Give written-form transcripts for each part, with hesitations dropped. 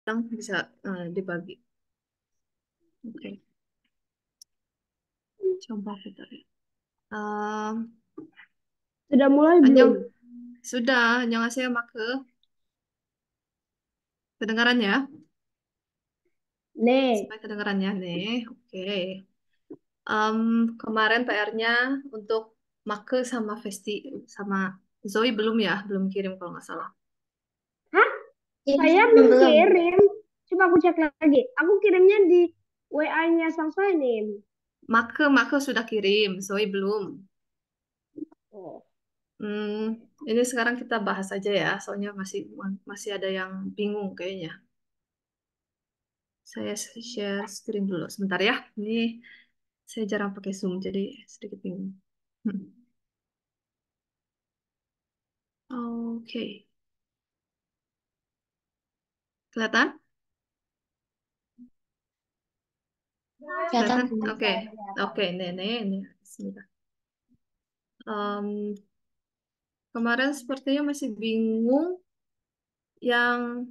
yang bisa dibagi. Oke, coba kita lihat. Um, Sudah mulai belum? Anyong, sudah. Annyeonghaseyo, Make. Kedengaran ya? Nih, Supaya kedengarannya nih. Oke. Em, Kemarin PR-nya untuk Make sama Festi sama Zoe belum ya? Belum kirim kalau nggak salah. hah? Saya belum Belum. kirim. Coba aku cek lagi. Aku kirimnya di WA-nya Sang Sonim. Make sudah kirim, Zoe belum. Oh. Hmm, ini sekarang kita bahas aja ya, soalnya masih ada yang bingung kayaknya. Saya share screen dulu sebentar ya. Ini saya jarang pakai Zoom, jadi sedikit bingung. Hmm. Oke, kelihatan? Kelihatan. Kelihatan? Oke, oke, ini. Sebentar. Em, Kemarin sepertinya masih bingung yang...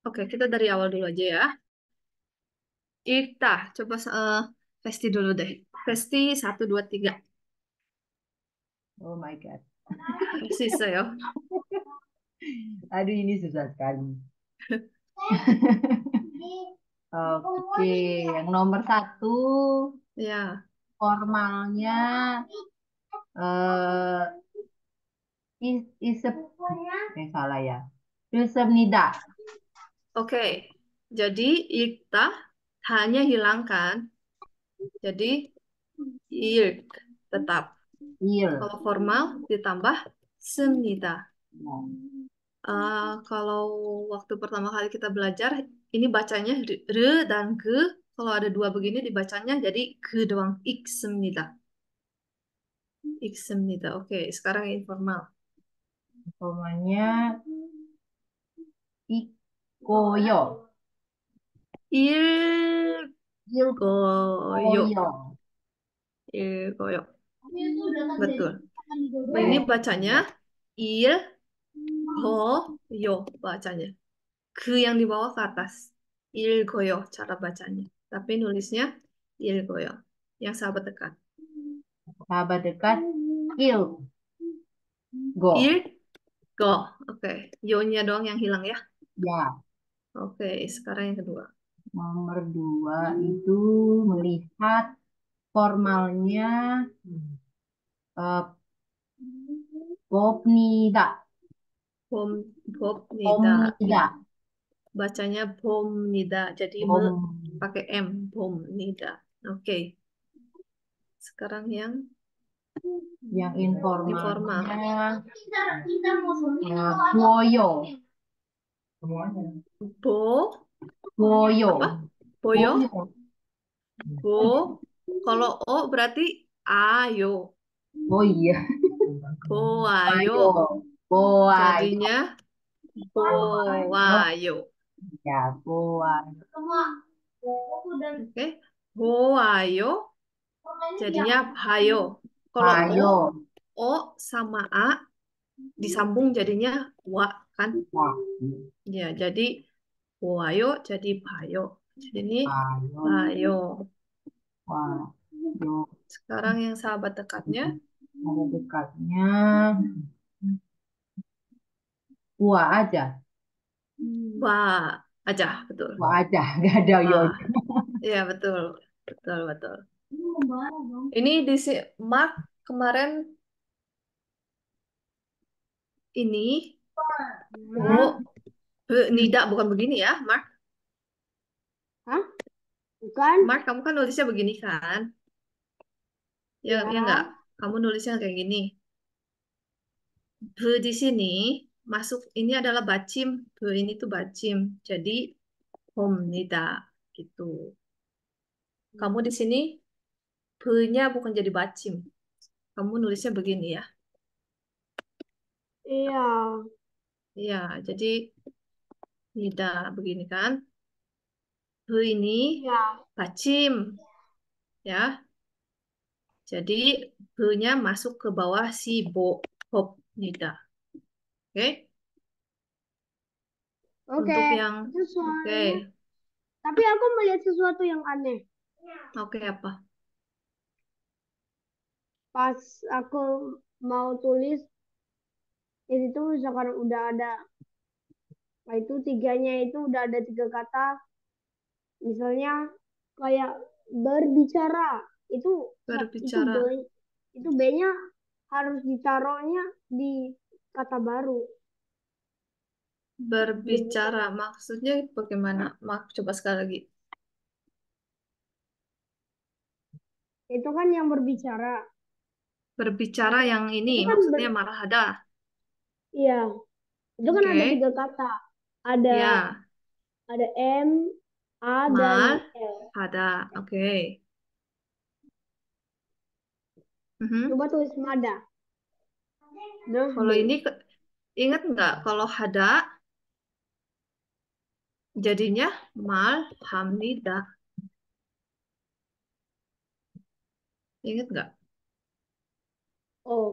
Oke, kita dari awal dulu aja ya. Kita coba Vesti dulu deh. Vesti 1, 2, 3. Oh my God. Persis ya. Aduh, ini susah sekali. Oke, yang nomor satu Ya, formalnya eh isep, salah ya. Isepnida. oke. Jadi kita hanya hilangkan. Jadi ilk tetap. Il. Kalau formal ditambah semnida. Nah, Kalau waktu pertama kali kita belajar, ini bacanya re dan ge. Kalau ada dua begini dibacanya jadi ge doang. Iksemnida. Iksemnida. Oke, sekarang informal. Pokoknya ikoyo. Ilgoyo. Ilkoyo. Ilgoyo. Betul. Ini bacanya il, ho, yo bacanya. Ke yang di bawah ke atas. Ilgoyo cara bacanya. Tapi nulisnya ilgoyo. Yang sahabat dekat. Sahabat dekat il. Go. Il, go. Oke. Yo-nya doang yang hilang ya. Ya, Oke, sekarang yang kedua. nomor dua itu melihat formalnya eh, Popnida. Bom, bomnida. Pomnida. Bacanya bomnida. Jadi Pom, pakai M. Bomnida. Oke. Sekarang yang yang informal. informalnya Boyo. Bo, Boyo. apa? Boyo. Boyo. Bo. Kalau O berarti ayo. Oh iya. Bo, Boyo. ayo. Boyo. Jadinya Boyo. Boayo. Ya, Boyo. Oke. Boayo jadinya hayo. Kalau Ayo. O sama A disambung jadinya wa kan? Wah, Ya, jadi boayo jadi bayo. Jadi ini ayo. bayo. Wah, yuk. Sekarang yang sahabat dekatnya Ada dekatnya. Wah aja. wa aja, betul. Wah aja. Gak ada yo. Wah, iya betul. Betul, betul. Ini di Mark kemarin ini Hah? oh nida bukan begini ya, Mark. Hah? Bukan? Mark, kamu kan nulisnya begini kan? Ya, ya Ya. enggak? Kamu nulisnya kayak gini. Be di sini masuk ini adalah bacim. Be ini tuh bacim. Jadi nida gitu. Kamu di sini be-nya bukan jadi bacim. Kamu nulisnya begini ya. Iya. Iya, jadi nida begini kan. Be ini Iya. bacim ya. Jadi be-nya masuk ke bawah si bo hop nida. Oke? Oke, Untuk yang itu oke, soalnya. Tapi aku melihat sesuatu yang aneh. oke apa? Pas aku mau tulis, itu sekarang udah ada. Nah, itu tiganya itu udah ada tiga kata. Misalnya kayak berbicara. Itu itu B, Berbicara, itu B-nya harus ditaruhnya di kata baru. berbicara Berbicara. maksudnya bagaimana? Coba sekali lagi. Itu kan yang berbicara. Berbicara yang ini Itu kan maksudnya marahada. iya, itu kan ada Oke, tiga kata. Ada ya, ada M, A dan L. marahada. Oke. Mhm. Coba tulis Mada. Terus Kalau D. ini ingat nggak kalau hada jadinya malhamida. Ingat nggak? Oh,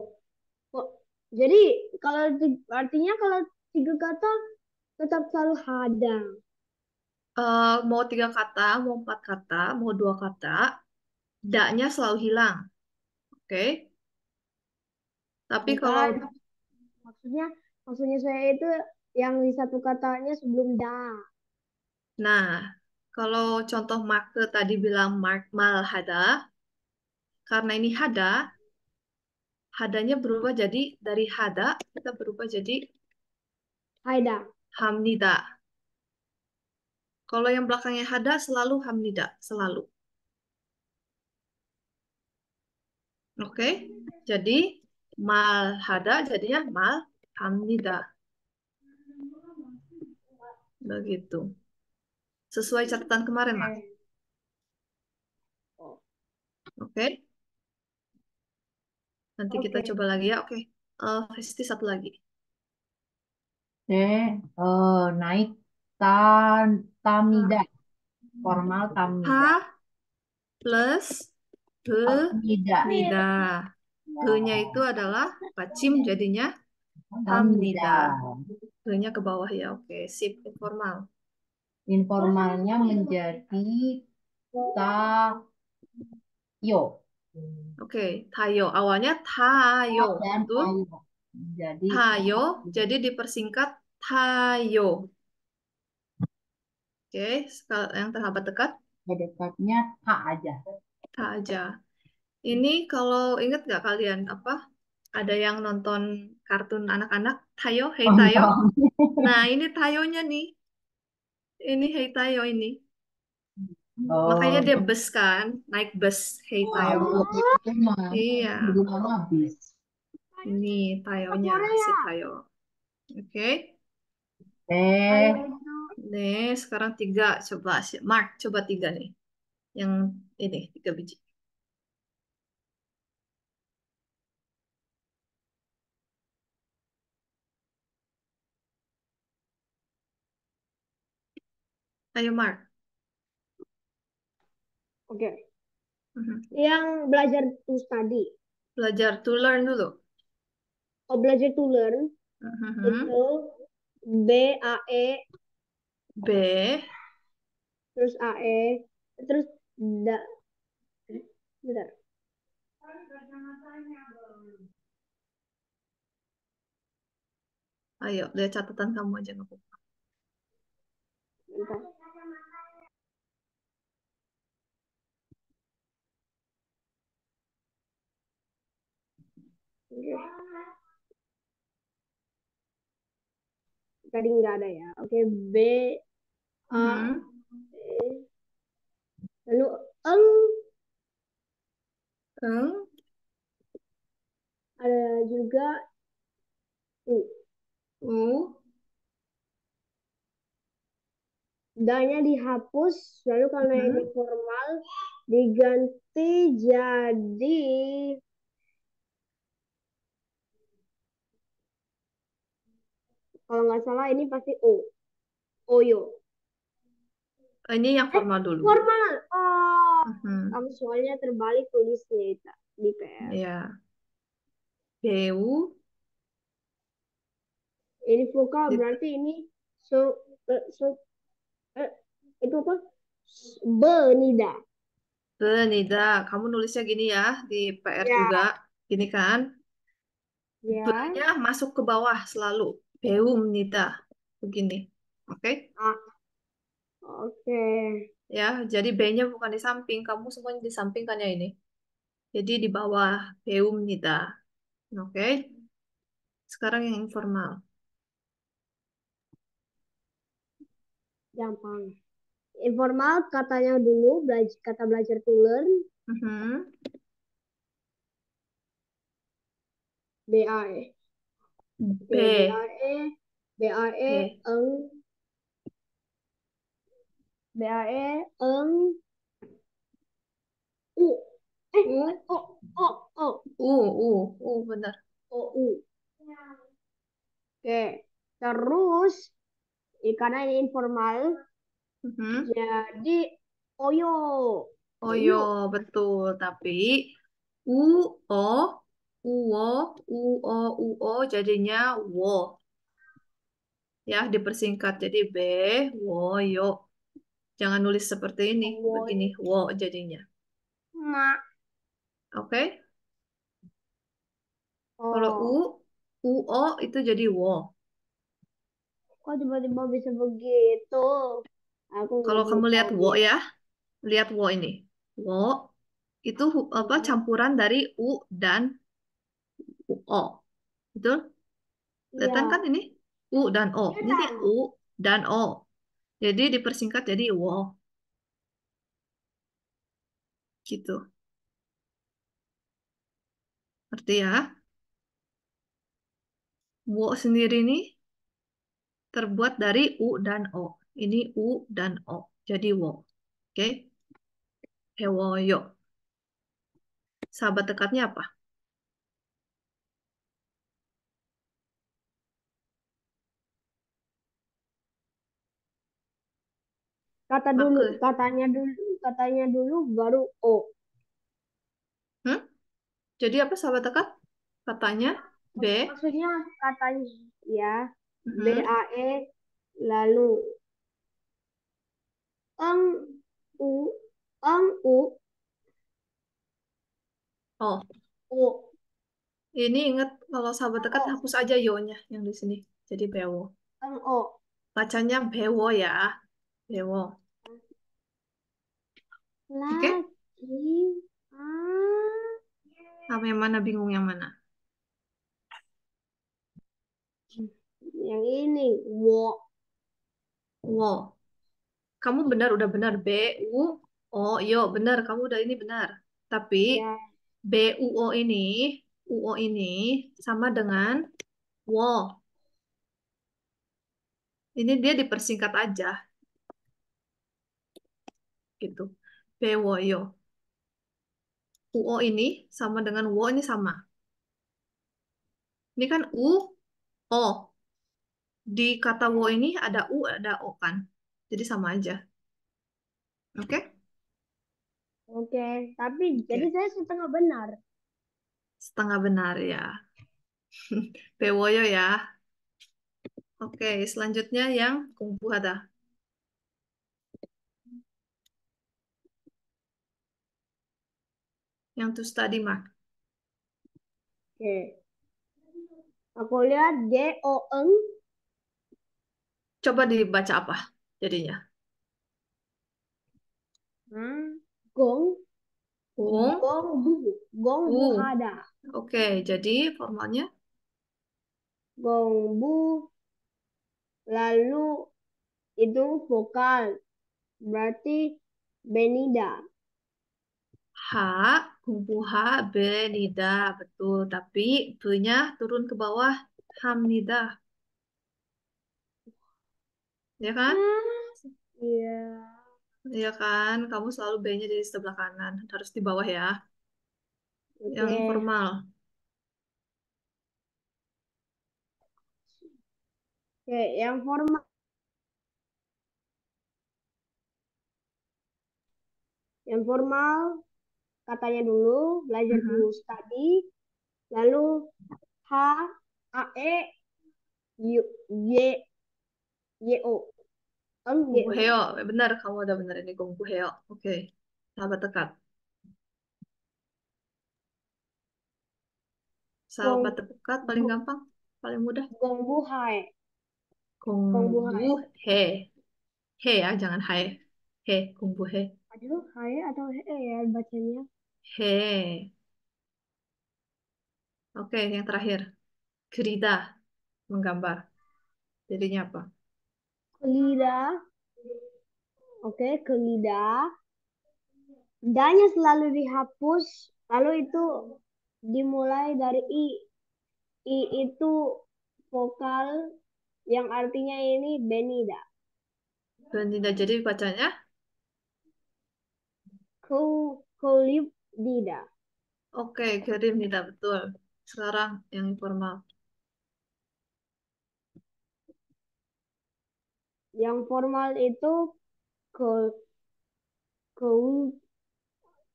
kok. Jadi kalau artinya kalau tiga kata tetap selalu hadang. Mau tiga kata, mau empat kata, mau dua kata, daknya selalu hilang. Oke. Tapi kalau, Bukan, maksudnya maksudnya saya itu yang di satu katanya sebelum da. nah, kalau contoh make tadi bilang mal hada, karena ini hada, hadanya berubah jadi dari hada kita berubah jadi Haida. hamnida. Kalau yang belakangnya hada selalu hamnida, selalu. Oke. Jadi mal hada jadinya mal hamnida. Begitu. Sesuai catatan kemarin, Mak. Oke. Oh, Oke. Nanti kita oke. coba lagi ya. Oke. Hesti satu lagi. C. Naik tan tamida. Formal tamida. H plus Tamida. nida. He-nya itu adalah pacim jadinya Tamida. hamnida. He-nya ke bawah ya. Oke, sip informal. Informalnya menjadi tayo. Oke, tayo. Awalnya tayo. Dan Betul? ayo. Jadi Tayo, jadi dipersingkat tayo. Oke, yang terhambat dekat, dekatnya tak aja. ta aja. Ini kalau ingat nggak kalian apa? Ada yang nonton kartun anak-anak, Tayo, Hey Tayo. Tonton. Nah, ini Tayonya nih. Ini Hey Tayo ini. Makanya Oh, dia bus kan, naik bus Hey Tayo. tahu itu mah Iya, belum habis. ini Tayonya, si Korea. Tayo. Oke. Eh, Ayo itu. Nih, sekarang tiga. Coba, Mark, coba tiga nih. Yang ini, tiga biji. Ayo, Mark. Oke. Mhm. Yang belajar to study. Belajar to learn dulu. Oh, belajar to learn Mhm. itu B A E B, terus A E terus da bentar. ayo, lihat catatan kamu aja nggak apa-apa. Bentar. Oke. Tadi nggak ada ya. Oke, B A Mhm. E lalu eng Eng, ada juga U. U, Da-nya dihapus, lalu karena ini mhm. formal diganti jadi kalau nggak salah ini pasti O. Oyo. Ini yang Eh, formal dulu. formal. Oh, Mhm. kamu soalnya terbalik tulisnya itu di PR. Ya, BU, Ini vokal di- berarti ini So, so, eh, itu apa? Benida. Benida, kamu nulisnya gini ya di PR Ya, juga. Gini kan? ya. B-nya masuk ke bawah selalu. Beum nida. Begini. Oke? Ah, oke. Ya, jadi B-nya bukan di samping. Kamu semuanya di samping kan ya ini. Jadi di bawah beum nida. Oke? Sekarang yang informal. Gampang. Informal katanya dulu, kata belajar to learn. Mhm. BAE. Oke, B. BAE. BAE, B. eng. BAE, eng. U. U. O, O, O. Benar. O, U. Oke. Terus, karena ini informal, Mhm. jadi Oyo. Oh yo, Oyo. betul. Tapi U, O, Uo, Uo jadinya wo. Ya, dipersingkat jadi B, wo, yo. Jangan nulis seperti ini. Begini, Oyo. wo jadinya. Ma. Oke? Kalau Oh. Uo itu jadi wo. Kok tiba-tiba bisa begitu? Aku nggak Kalau mau kamu lihat tahu wo deh. ya, lihat wo ini. Wo itu apa Ya. campuran dari U dan Uo. Betul? Kelihatan Iya. kan ini? U dan O. Ini Kelihatan. U dan O. Jadi dipersingkat jadi wo. Gitu. Ngerti ya? Wo sendiri ini terbuat dari U dan O. Ini U dan O. Jadi wo. Oke? Hewoyo. Sahabat dekatnya apa? Pakai. Katanya dulu baru O. Hmm? Jadi apa sahabat dekat? Katanya B. Maksudnya katanya ya Mhm. BAE lalu eng U eng U Oh, U ini ingat kalau sahabat eng dekat O hapus aja yo-nya yang di sini. Jadi bewo. eng O Bacanya bewo ya. Bewo. Oke? lagi ah Kamu yang mana bingung yang mana? yang ini wo Wo. Kamu benar udah benar B U O yo benar kamu udah ini benar. Tapi ya B U O ini sama dengan wo. Ini dia dipersingkat aja gitu. Bewoyo. UO ini sama dengan wo ini sama. Ini kan U O. Di kata wo ini ada U ada O kan. Jadi sama aja. Oke? oke tapi jadi Oke. saya setengah benar. Setengah benar ya. Bewoyo ya. Oke, selanjutnya yang kungfu hada. Yang to study mark. Oke, aku lihat G O eng Coba dibaca apa jadinya? hmm, gong Kung gong bu gong bu fu. hada Oke, jadi formalnya gong bu lalu itu vokal berarti Benida. ha, kungfu ha, be, nida. Betul, tapi be-nya turun ke bawah hamnida. Ya kan? Ah, iya. Ya kan? Kamu selalu B-nya di sebelah kanan. Harus di bawah ya. Yang Oke. informal. Oke, yang formal. Yang formal katanya dulu belajar to Mhm. study, lalu H A E Y Y Yo. Kan yo. 공부해요. benar, kamu udah benar ini 공부해요. Oke. Sahabat dekat. Sahabat Gong, dekat paling gampang, paling mudah. gongbuhai. Gongbuhai. 공부해. He ya, jangan hai. He, 공부해. Aduh, hai atau he ya bacanya. He. Oke, yang terakhir. 그리다, menggambar. Jadinya apa? Kelida. Oke, kelida. Danya selalu dihapus. Lalu itu dimulai dari i. I itu vokal yang artinya ini Benida. Tidak jadi bacanya. Kolib Dida. Oke, kirim tidak betul. Sekarang yang informal. Yang formal itu kol, kol,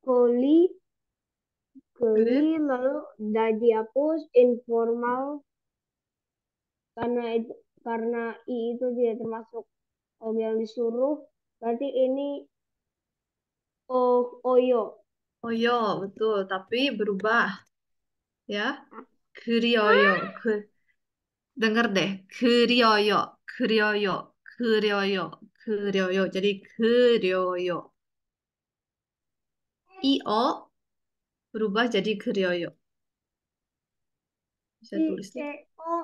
koli, koli, Kirim. lalu dah dihapus informal karena itu karena i itu dia termasuk yang disuruh. Berarti ini oyo. Oh yo, betul. Tapi berubah ya. 그리워요. Dengar deh. 그리워요. 그려요. 그려요. 그려요. Jadi 그려요. I-O berubah jadi 그려요. Saya I tulis nih. E O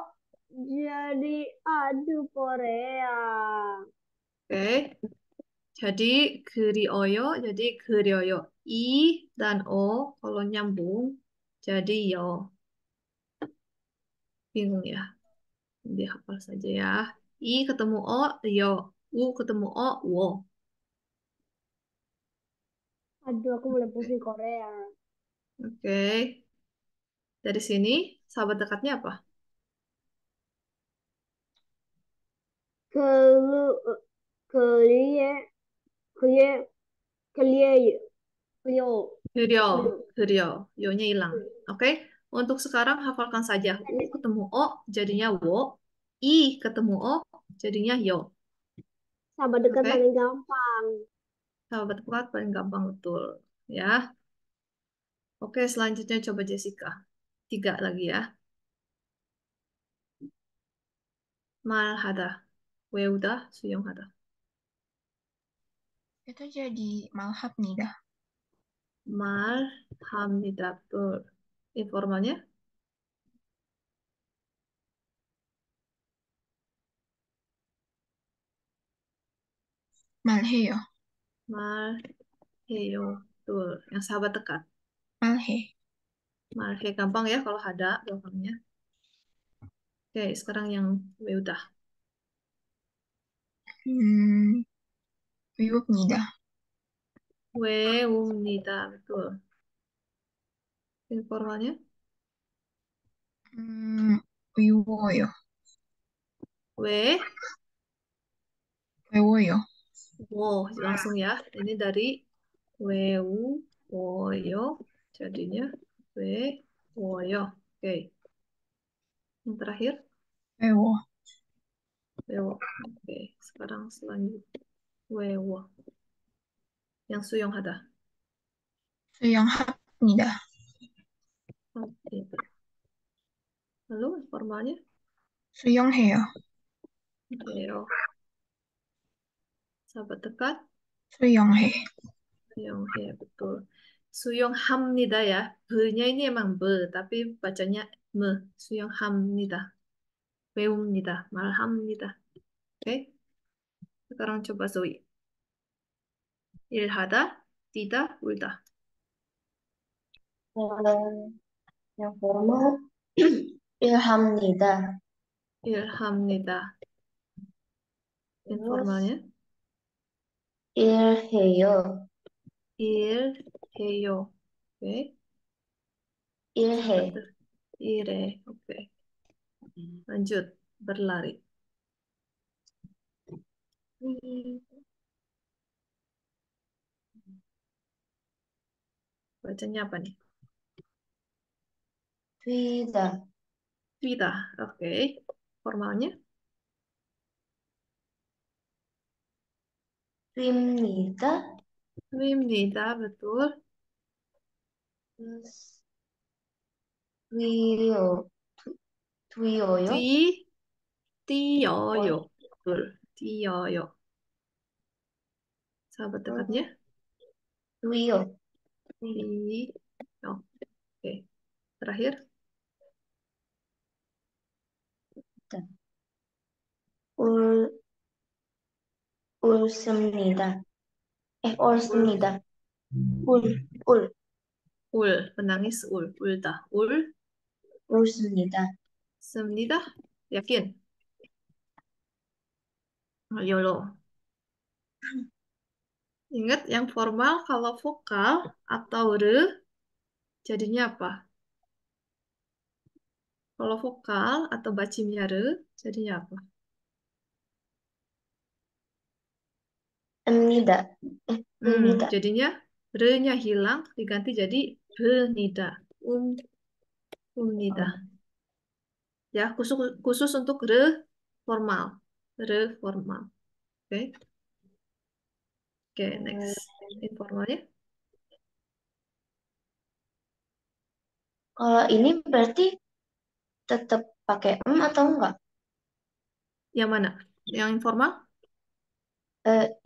jadi aduh Korea. Oke. Jadi 그리워요. Jadi 그려요. I dan O kalau nyambung jadi yo. Bingung ya. Dihafal saja ya. I ketemu O, yo. U ketemu O, wo. Aduh aku mulai pusing Korea. Oke. Dari sini, sahabat dekatnya apa? Kelu kelie kelie kelie kelio Gerio, kelio. gerio. Yo-nya hilang. Oke. Untuk sekarang hafalkan saja. U ketemu O, jadinya wo. I ketemu O, jadinya yo. Sahabat dekat Oke. paling gampang. Sahabat dekat paling gampang betul. Ya. Oke, selanjutnya coba Jessica. Tiga lagi ya. Malhada. Weuda, suyong Itu jadi malhab nih dah. Malhamnida. Betul. Informalnya? Malhe ya. Malheyo. Betul. Yang sahabat dekat. Malhe. Malhe gampang ya kalau ada belakangnya. Oke, sekarang yang udah. Hmm, Wiyup nih dah. Weumnida. Betul. Informalnya? Hmm, Wiwo ya. We. Wewo ya. Wow, langsung ya. Ini dari weu, woyo. Jadinya we, woyo. Oke. Yang terakhir, Wewo. wewo. Oke, sekarang selanjutnya. Wewo. Yang suyong ada. Suyang hap nih dah. Oke. Lalu informalnya? Suyong he ya. Yo. Sahabat dekat. Suyong he. Suyong he, betul. Suyong hamnida ya. Be-nya ini emang be, tapi bacanya me. Suyong hamnida. Weumnida. Malhamnida. Oke. Sekarang coba Zoe. Ilhada, tidak, uldah. Yang formal Ilhamnida. Ilhamnida. Terus Informalnya. Ilheyo. Ilheyo. Oke. Sahabat Ilhe. ter. Ire. Oke. Lanjut. Berlari. Bacanya apa nih? Twida. Twida. Oke. Formalnya. Twimnida. Twimnida, betul. Terus Twio. Twioyo. Ti, Tiyoyo. Oh, Betul. Tiyoyo. Sahabat dekatnya. Twio. Tiyo. Oke. Terakhir. Ul Ulsemnida. Ulsemnida. Ul Ul Ul. Menangis ul. Ulta. Ul. Ulsemnida. Semnida. Yakin? Ayo lo. Ingat yang formal kalau vokal atau re jadinya apa? Kalau vokal atau bacimnya re jadinya apa? Emnida. Benida. Jadinya re-nya hilang diganti jadi benida. Umnida. Ya, khusus untuk re formal. Re formal. Oke. Oke, next. Informalnya. Kalau ini berarti tetap pakai atau enggak? Yang mana? Yang informal?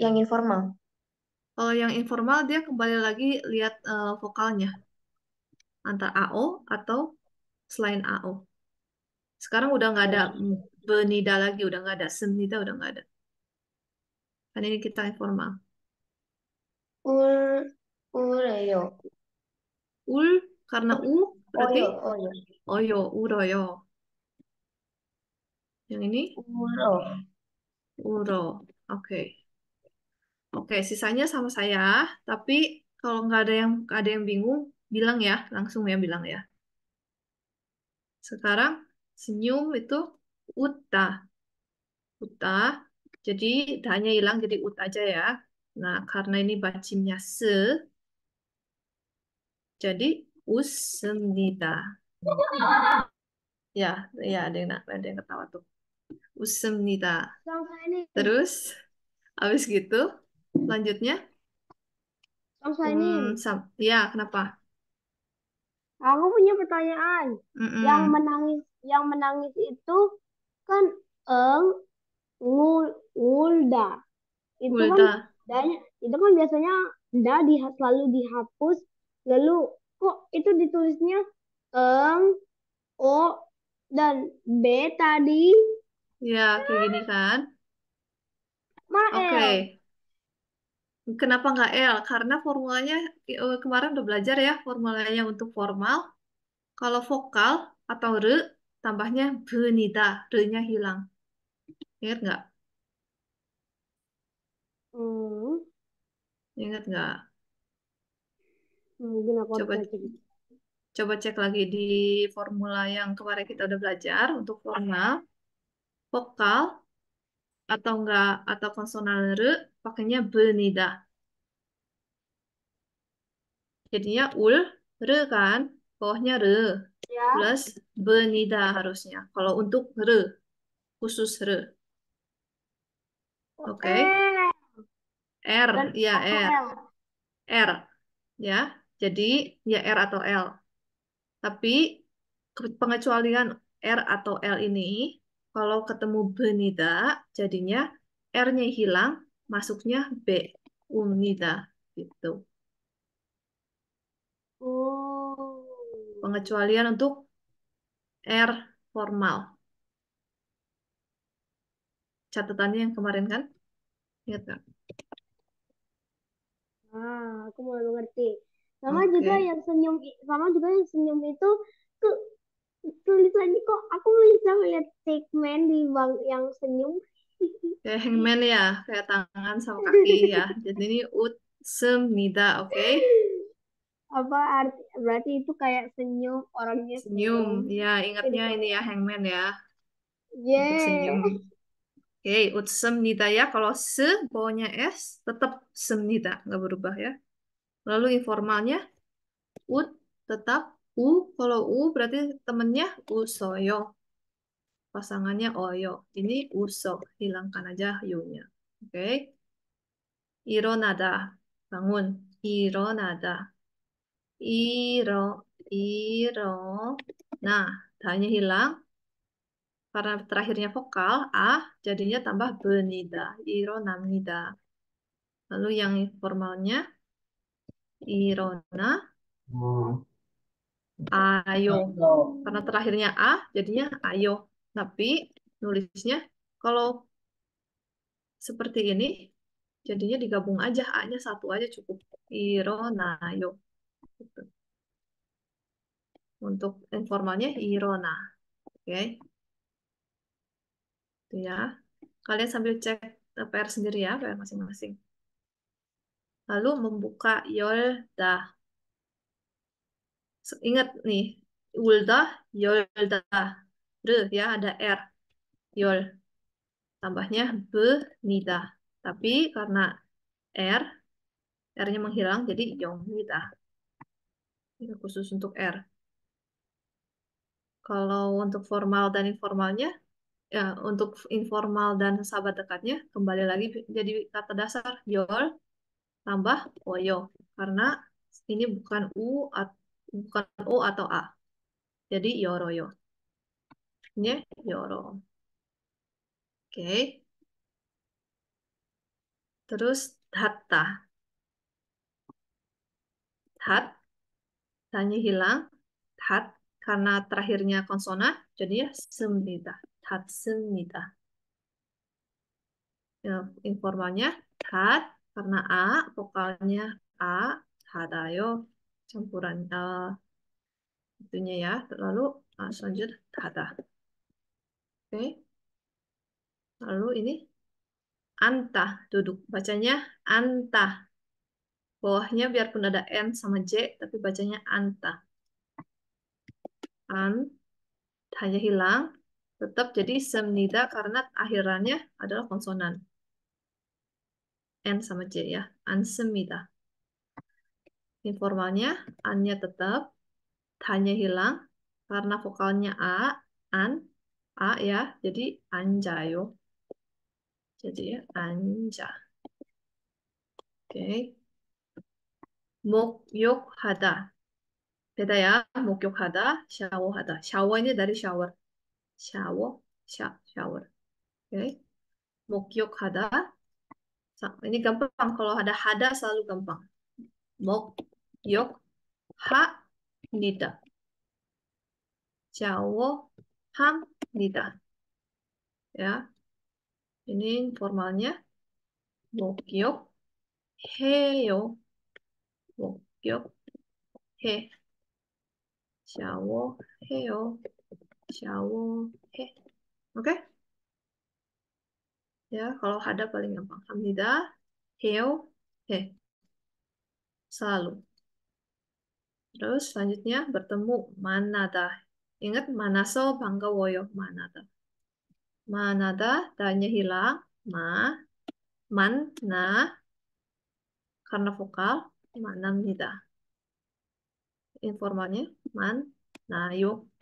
Yang informal. Kalau yang informal dia kembali lagi lihat vokalnya. Antara AO atau selain AO. Sekarang udah nggak ada benida lagi, udah nggak ada semnida, udah nggak ada. Kan ini kita informal. Ureyo. Ul karena u berarti Oyo. oyo, uroyo. Yang ini Uro. uro. Oke. Oke, sisanya sama saya. Tapi kalau nggak ada yang bingung, bilang ya, langsung ya bilang ya. Sekarang senyum itu uta, uta. Jadi danya hilang jadi ut aja ya. Nah, karena ini bacimnya se, jadi usmnida. Ya, ya ada yang ketawa tuh. Usmnida. Sang saya nih, Terus habis gitu, lanjutnya, sang saya nih. ya kenapa? Aku punya pertanyaan. Yang Mm-mm. menangis itu kan eng ngulda. Itu kan Ulda. itu kan biasanya selalu dihapus. Lalu kok itu ditulisnya eng o dan b tadi? Ya, kayak gini kan. Oke. Mael. Kenapa nggak L? Karena formulanya kemarin udah belajar ya, formulanya untuk formal. Kalau vokal atau re, tambahnya benida, re-nya hilang. Ingat nggak? Hmm, Ingat nggak? mungkin aku harus Coba baca gitu. coba cek lagi di formula yang kemarin kita udah belajar untuk formal, vokal atau konsonan re, pakainya benida. Jadinya ul, re kan, bawahnya re, Ya. plus benida harusnya. Kalau untuk re, khusus re. Oke. R, Dan ya atau R. L. R, ya. Jadi ya R atau L. Tapi pengecualian R atau L ini, kalau ketemu benida, jadinya R-nya hilang, masuknya B, umnida, gitu. Oh. Pengecualian untuk R formal. Catatannya yang kemarin kan? Ingat nggak? Aku baru ngerti. Oke. Sama juga yang senyum itu tuh tulisannya kok aku bisa melihat segmen di bang yang senyum. Kayak hangman ya, kayak tangan sama kaki ya. Jadi ini utsemnida, oke? Apa arti berarti itu kayak senyum orangnya Senyum, senyum. ya Jadi ingatnya ini ya kayak hangman ya, untuk senyum. yeah. Oke, utsemnida ya. Kalau se bawahnya S tetap semnida, nggak berubah ya. Lalu informalnya ut tetap u. Kalau u berarti temennya usoyo, pasangannya oyo. Ini uso, hilangkan aja yu-nya. Oke. Ironada. Bangun. Ironada. Iro. Nah, tanya hilang. Karena terakhirnya vokal, A, jadinya tambah benida. Ironamida. Lalu yang formalnya, Irona, ayo. Karena terakhirnya A, jadinya ayo. Tapi nulisnya kalau seperti ini, jadinya digabung aja. A-nya satu aja cukup. Ironayo. Gitu. Untuk informalnya Irona. Oke. Itu ya. Kalian sambil cek PR sendiri ya, PR masing-masing. Lalu membuka Yolda. Ingat nih, Ulda, Yolda. R ya, ada R. Yol. Tambahnya Benida. Tapi karena R, R-nya menghilang, jadi Yongnida. Ini khusus untuk R. Kalau untuk formal dan informalnya, ya untuk informal dan sahabat dekatnya, kembali lagi jadi kata dasar Yol tambah Oyo. Karena ini bukan bukan O atau A. Jadi Yoroyo. Ini Yoro. Oke. Terus Hatta. Hat, tanya hilang. Hat, karena terakhirnya konsonan, jadinya semnida. Hat semnida. Ya, informalnya hat, karena A, vokalnya A, hadayo, campuran itunya ya. Lalu selanjutnya hada. Oke. Lalu ini antah, duduk. Bacanya antah. Bawahnya biarpun ada N sama J, tapi bacanya anta. An, hanya hilang. Tetap jadi semnida karena akhirannya adalah konsonan. N sama J ya. Ansemida. Informalnya, An-nya tetap. Hanya hilang. Karena vokalnya A, An, A ya. Jadi anjayo. Jadi ya, anja. Oke. Mokyok hada. Beda ya. Mokyok hada, shower hada. Shower ini dari shower. Shower, shower. Oke. Mokyok hada. Ini gampang. Kalau ada hada selalu gampang. Mokyok ha nida. Jawo ham nida. Ya. Ini formalnya. Mokyok heyo. Mokyok he. Jawo heyo. Jawo he. Oke? Ya, kalau hada paling gampang. Hamnida, heo, he. Selalu. Terus selanjutnya bertemu manada. Ingat manaso banggawoyo manada. Manada, tanya hilang. Man, na, karena vokal, manamnida. Informalnya man, nayo,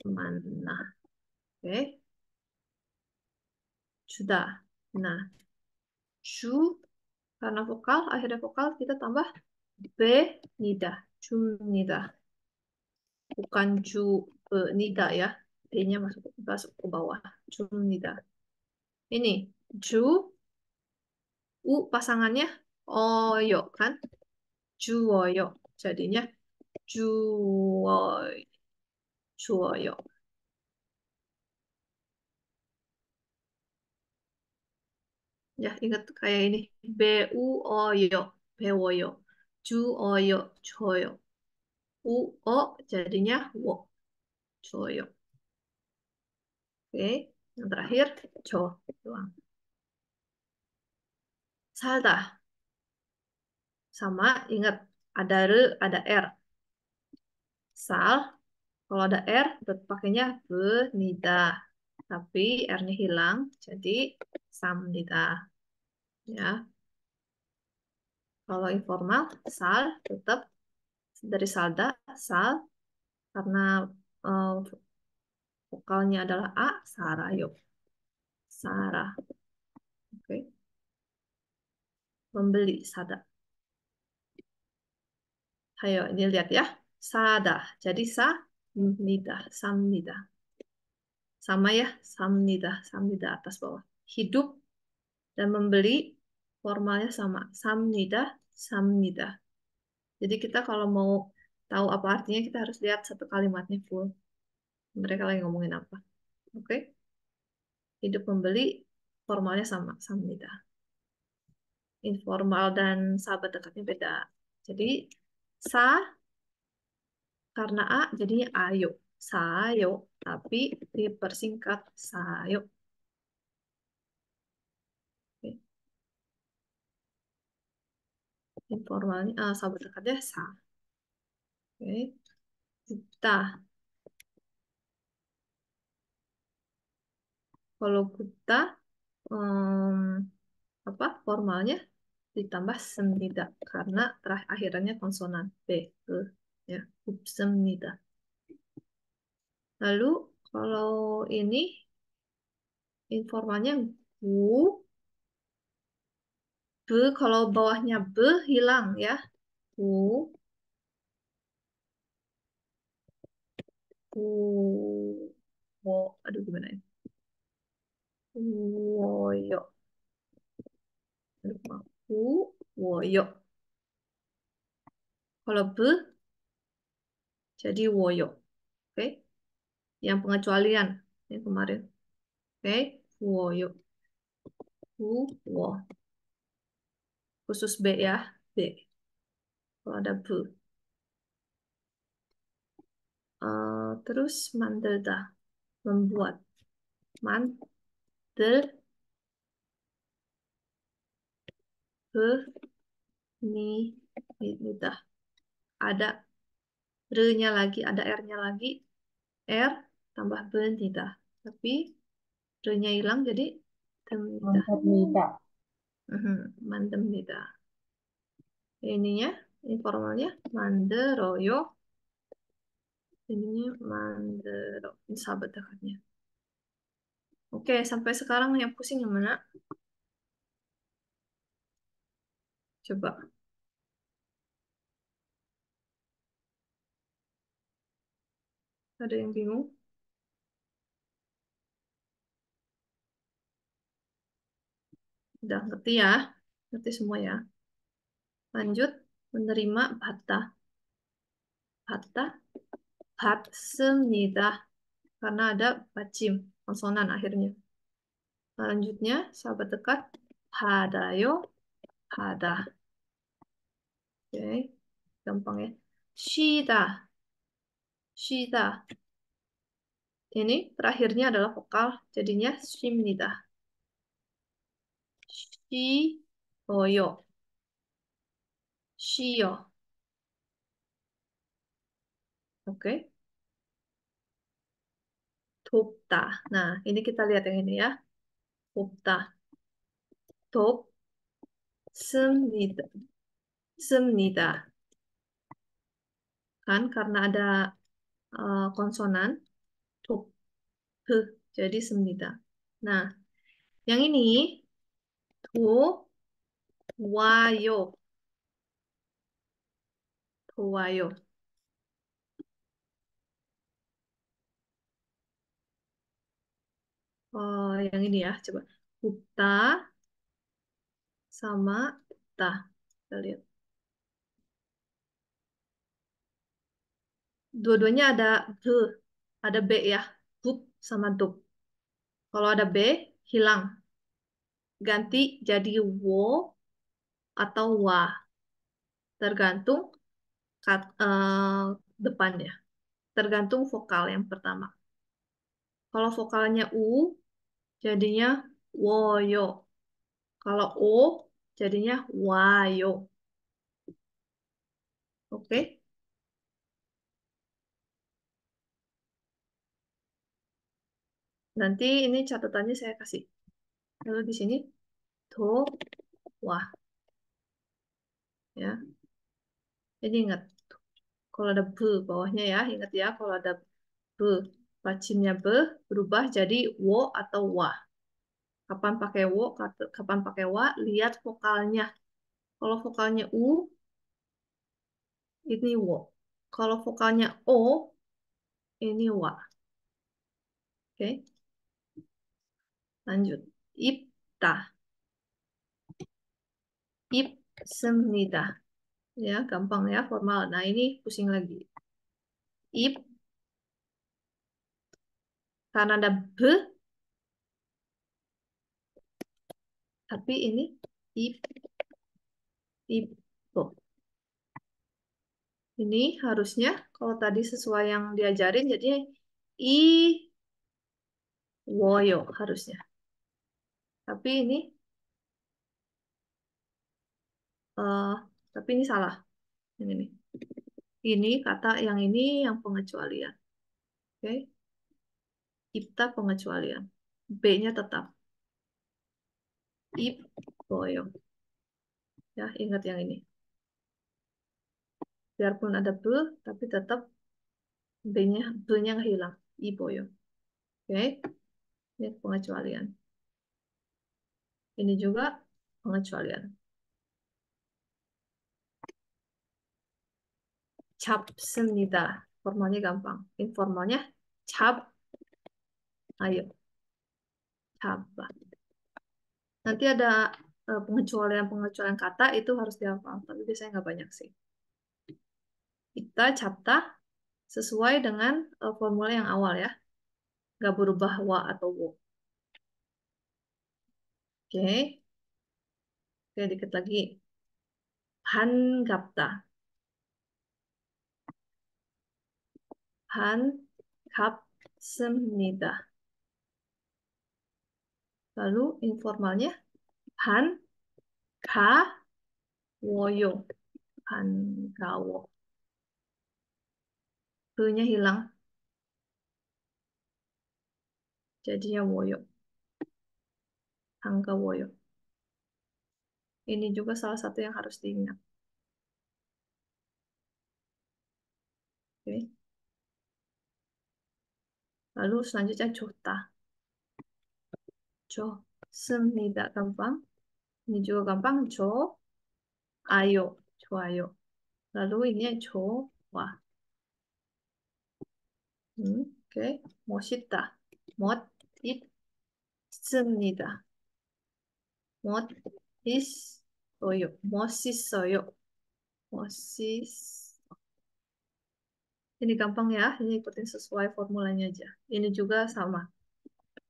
mana. Oke. Sudah. Nah, ju, karena vokal, akhirnya vokal kita tambah b, nida. Jumnida. Bukan ju, nida ya. D-nya masuk ke bawah. Jumnida. Ini, ju, pasangannya oyo kan? Juoyo. Jadinya juoyo. Juoyo. Ya, ingat kayak ini. B-U-O-yo. Bewoyo. Ju-oyo. Joyo. U-O jadinya wo. Joyo. Oke. Yang terakhir, jo. Doang. Salda. Sama, ingat. Ada R, ada R. Sal. Kalau ada R, tetap pakainya benida. Tapi R-nya hilang. Jadi, samnida. Ya. Kalau informal, sal tetap dari salda, sal. Karena vokalnya adalah A, Sarah. Yuk. Sarah. Oke. membeli, sada. Ayo, ini lihat ya. Sada. Jadi samnida, samnida. Sama ya, samnida, samnida atas bawah. Hidup dan membeli formalnya sama. Samnida, samnida. Jadi kita kalau mau tahu apa artinya, kita harus lihat satu kalimatnya full. Mereka lagi ngomongin apa. Oke? Hidup membeli formalnya sama, samnida. Informal dan sahabat dekatnya beda. Jadi, sa karena A jadinya ayo. Sayo, tapi dipersingkat sayo. Oke. Informalnya sahabat dekatnya sa. Oke. Buta. Kalau buta apa formalnya ditambah semnida karena terakhir akhirannya konsonan b e ya semnida. Lalu kalau ini informalnya bu be kalau bawahnya be hilang ya bu bu wo aduh gimana ya woyo lupa bu woyo kalau be jadi woyo oke yang pengecualian yang kemarin oke woyo bu wo khusus b ya b kalau ada be. Terus mandelda membuat mandel be ni udah ada re-nya lagi ada r-nya lagi r tambah benida tapi re-nya hilang jadi temida Mantap nida. mandemida ininya informalnya manderoyo ininya mandero ini sahabat dekatnya. Oke sampai sekarang yang pusing yang mana coba ada yang bingung. Udah ngerti ya? Ngerti semua ya? Lanjut, menerima bata. Bata, 받습니다. Karena ada bacim, konsonan akhirnya. Selanjutnya, sahabat dekat, 받아요, 받아. Oke, gampang ya. 쉬다, 쉬다. Ini terakhirnya adalah vokal, jadinya 쉽니다. 쉬어요, 쉬어. Oke, 돕다. Nah, ini kita lihat yang ini ya. 돕다. 돕습니다. 습니다. Kan karena ada konsonan 돕 jadi 습니다. Nah, yang ini 좋아요. 좋아요. Yang ini ya, coba. Buta sama ta. Kita lihat. Dua-duanya ada b ya. Bub sama dub. Kalau ada b, hilang. Ganti jadi wo atau wa. Tergantung depannya. Tergantung vokal yang pertama. Kalau vokalnya u, jadinya woyo. Kalau o, jadinya wayo. Oke. Nanti ini catatannya saya kasih. Lalu di sini do, wah. Ya. Jadi ingat, kalau ada be bawahnya ya, ingat ya, kalau ada be, bacimnya be berubah jadi wo atau wa. Kapan pakai wo, kapan pakai wa, lihat vokalnya. Kalau vokalnya U, ini wo. Kalau vokalnya O, ini wa. Oke, lanjut. Ibta. Ibsemnida. Ya, gampang ya, formal. Nah, ini pusing lagi. Ib, karena ada B, tapi ini ib, ibbo. Ini harusnya, kalau tadi sesuai yang diajarin, jadi I, woyo harusnya. Tapi ini, eh tapi ini salah. Yang ini. Ini kata yang ini yang pengecualian. Oke, Ipta pengecualian. B-nya tetap. Ip, boyo. Ya, ingat yang ini. Biarpun ada B, tapi tetap B-nya nggak hilang. Iboyo. Oke, ini pengecualian. Ini juga pengecualian. Capsemnida. Formalnya gampang. Informalnya cap. Ayo, cabah. Nanti ada pengecualian-pengecualian kata itu harus dihafal. Tapi biasanya nggak banyak sih. Kita capta sesuai dengan formula yang awal ya. Nggak berubah wa atau wo. Oke. Oke, dikit lagi. Hangapta. Hankapsemnida. Lalu informalnya han, ka, woyo. Hankawo. B-nya hilang. Jadinya woyo. Hankawoyo. Ini juga salah satu yang harus diingat. Oke. Lalu selanjutnya jota. Jo. Semnida gampang. Ini juga gampang. Jo. Ayo. Jo ayo. Lalu ini jo. Wah. Oke. 멋있다. 멋있습니다. 멋있어요. 멋있어요. 멋있. Ini gampang ya. Ini ikutin sesuai formulanya aja. Ini juga sama.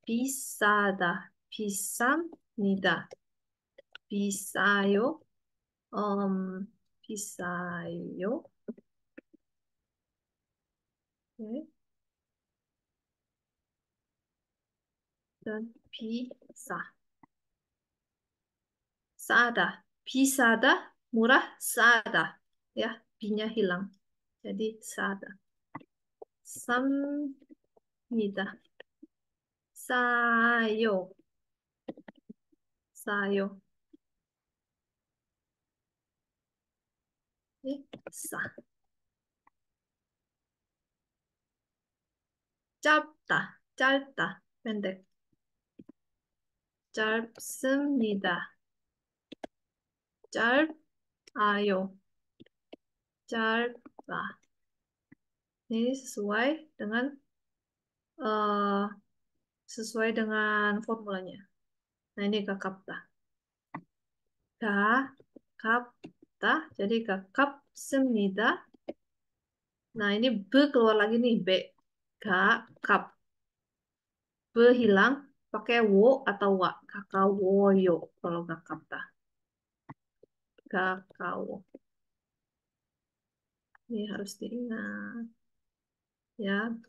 비싸다. 비쌉니다. 비싸요. 비싸요. 네. Dan 비싸. 싸다. 비싸다. Murah. 싸다. Ya, B-nya hilang. Jadi 싸다. 쌉니다. 싸요. 싸요. 네, 싸. 짧다. 짧다. pendek. 짧습니다. 짧아요. 짧아. Ini eh, sesuai dengan formulanya. Nah, ini kakapta. Kakapta. Jadi kakapsemnida. Nah, ini B keluar lagi nih. B. Kakap. B hilang. Pakai wo atau wa. Kakawoyo. Kalau kakapta. Kakao. Ini harus diingat. Ya, B.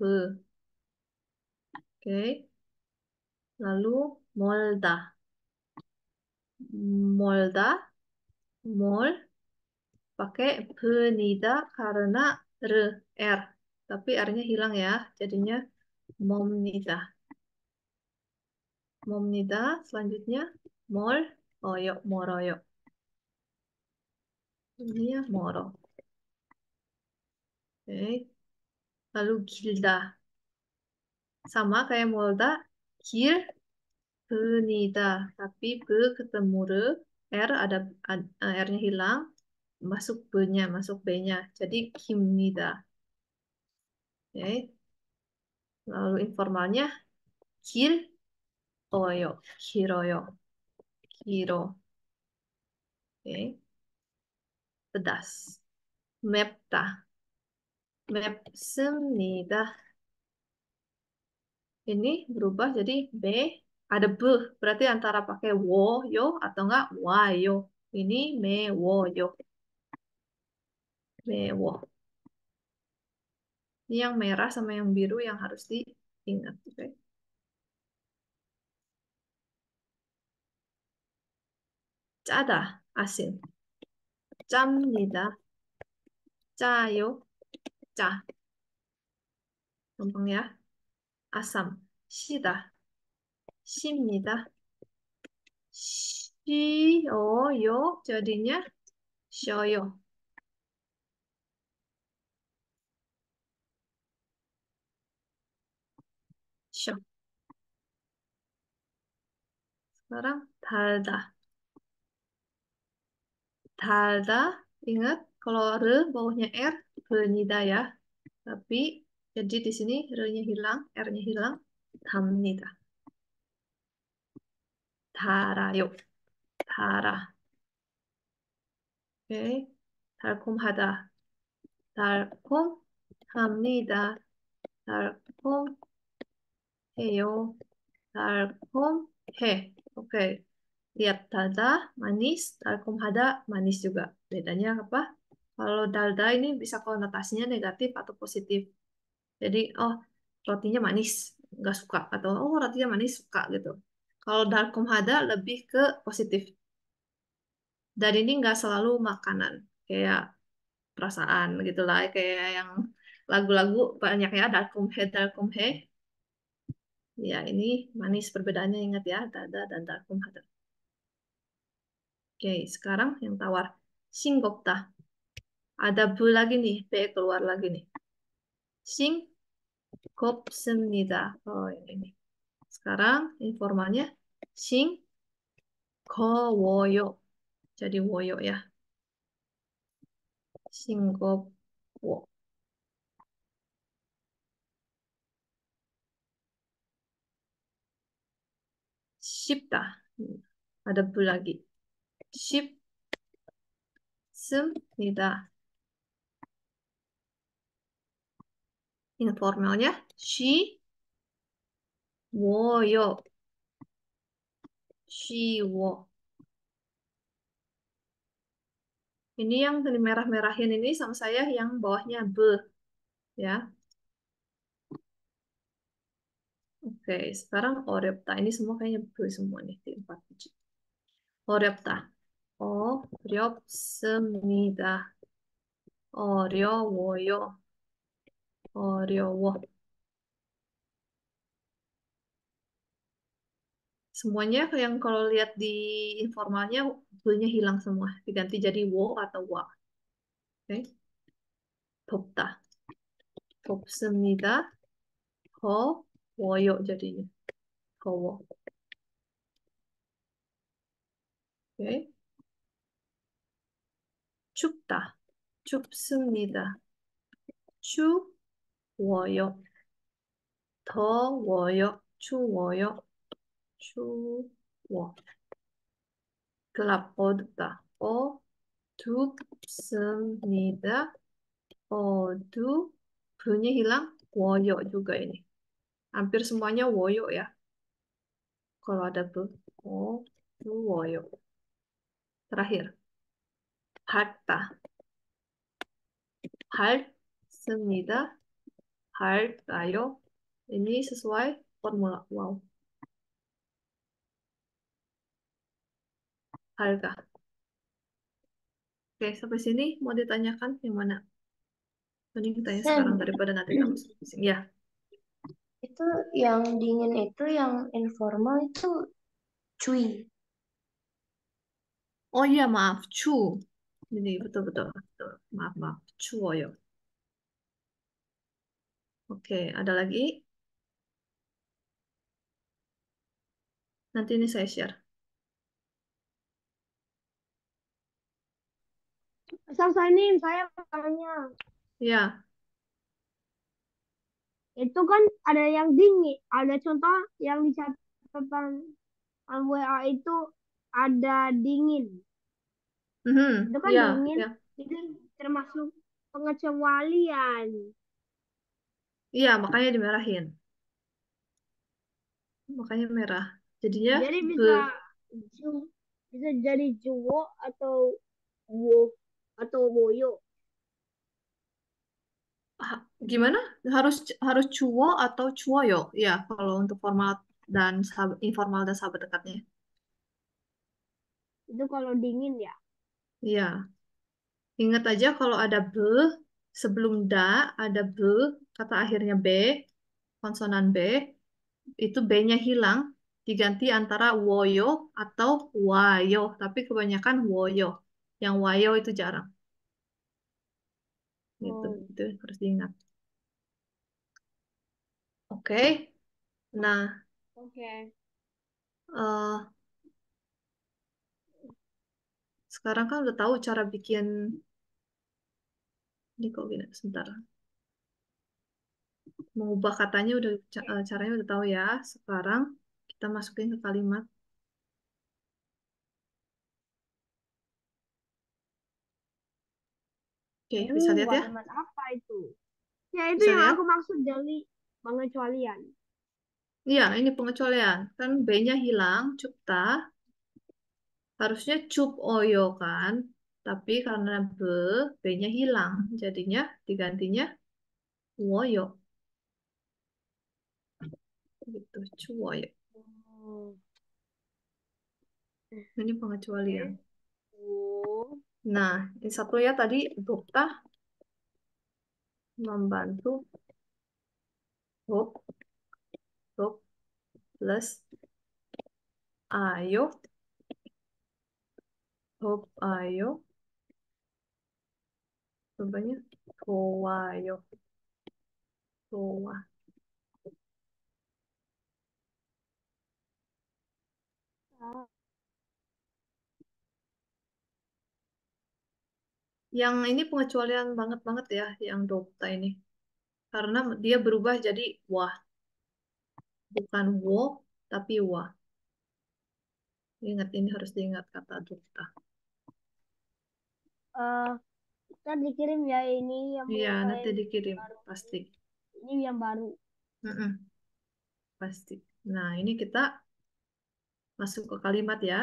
Oke. Lalu Molda. Molda. Mol. Pakai penida karena R. Tapi R-nya hilang ya. Jadinya momnida. Momnida. Selanjutnya mol. Oyo. Moroyo. Ini ya moro. Oke. Lalu Gilda. Sama kayak Molda. Gil. Penida. Tapi be ketemu re. R R-nya hilang, masuk B-nya, masuk B-nya. Jadi Kimnida. Oke. Lalu informalnya 길 어요, 길어요, 길어. Oke. Pedas. 맵다, 맵습니다. Ini berubah jadi B, ada B. Berarti antara pakai wo, yo, atau enggak wa, yo. Ini mewo, yo. Mewo. Ini yang merah sama yang biru yang harus diingat. Oke. 짜다, asin. 짭니다. 짜요, 짜. gampang ya. Asam, 시다, 시입니다. 시어요, jadinya 셔요. 셔. Sekarang 달다. 달다, ingat kalau re bawahnya R, benida ya. Tapi jadi di sini re-nya hilang, R-nya hilang, 담니다. 달아요. 달아. 오케이. 달콤하다. 달콤합니다. 달콤해요. 달콤해. Oke. Lihat dalda, manis. 달콤하다, manis juga. Bedanya apa? Kalau dalda ini bisa konotasinya negatif atau positif. Jadi, oh, rotinya manis, nggak suka. Atau, oh, rotinya manis, suka gitu. Kalau 달콤하다 lebih ke positif. Dan ini nggak selalu makanan. Kayak perasaan gitu lah. Kayak yang lagu-lagu banyak ya. 달콤해, 달콤해. Ya, ini manis. Perbedaannya ingat ya. Dada dan 달콤하다. Oke, sekarang yang tawar. 싱겁다. Ada bu lagi nih. B keluar lagi nih. 싱겁습니다. Oh, ini. Sekarang informalnya 싱거워요. Jadi woyo ya. 싱거워. 쉽다. Ada bu lagi. 쉽습니다. Informalnya 쉬워요. 쉬워. Ini yang merah-merahin ini sama saya yang bawahnya be ya. Oke, sekarang 어렵다. Ini semua kayaknya be semua nih di 4 biji. 어렵다. 어렵습니다. 어려워요. 어려워. Semuanya yang kalau lihat di informalnya be-nya hilang semua. Diganti jadi wo atau wa. Oke. 덥다. 덥습니다. 더워요 jadinya. 더워. Oke. 춥다. 춥습니다. 추워요. 더워요. 추워요. 추워. gelap. 어둡다. 어둡습니다. 어두. V-nya hilang. woyo juga ini. Hampir semuanya woyo ya. Kalau ada be. woyo. Terakhir. 밝다. 밝습니다. 밝아요. Ini sesuai formula. Wow. Harga. Oke, sampai sini mau ditanyakan yang mana? Mending tanya Sen, sekarang daripada nanti kamu pusing. Ya. itu yang dingin itu yang informal itu cuy. Oh iya, maaf. Cu. Ini betul-betul. Betul. Maaf, maaf. 추워요. Oke, ada lagi? Nanti ini saya share. Asal Sanim, saya tanya. Ya, Itu kan ada yang dingin. Ada contoh yang di catatan WA itu ada dingin. Itu kan ya, dingin. ya, Itu termasuk pengecualian. iya, makanya dimerahin. Makanya merah. Jadinya Jadi be, ju- bisa jadi juwo atau wo atau woyo. gimana? Harus harus cuo atau cuoyo? Ya, kalau untuk formal dan informal dan sahabat dekatnya. Itu kalau dingin ya. Iya. Ingat aja kalau ada be, sebelum da ada be, kata akhirnya b, konsonan b, itu b-nya hilang, diganti antara woyo atau wayo, tapi kebanyakan woyo. Yang wayo itu jarang. Gitu, Oh, itu harus diingat. Oke. Nah, oke. eh, sekarang kan udah tahu cara bikin ini kok gini, sebentar. Mengubah katanya udah caranya udah tahu ya. Sekarang kita masukin ke kalimat. Oke, bisa lihat ya? Kalimat apa itu? Ya itu Bisa yang lihat? aku maksud dari pengecualian. Iya, ini pengecualian. Kan B-nya hilang, cupta. Harusnya cup oyo kan. Tapi karena B-nya hilang. Jadinya digantinya woyo. Gitu, cuwoyo. Oh, Ini pengecualian. oke. Oh, Nah, ini satu ya tadi, dokta membantu hop, hop, plus ayo, hop, ayo. Contohnya, towayo, towa. ah, Yang ini pengecualian banget-banget ya, yang dokta ini. Karena dia berubah jadi wah. Bukan wo, tapi wa. Ingat, ini harus diingat kata dokta. eh, Ntar dikirim ya ini yang Iya, nanti penyesuaian dikirim. baru. Pasti. Ini yang baru. Mm-mm, pasti. Nah, ini kita masuk ke kalimat ya.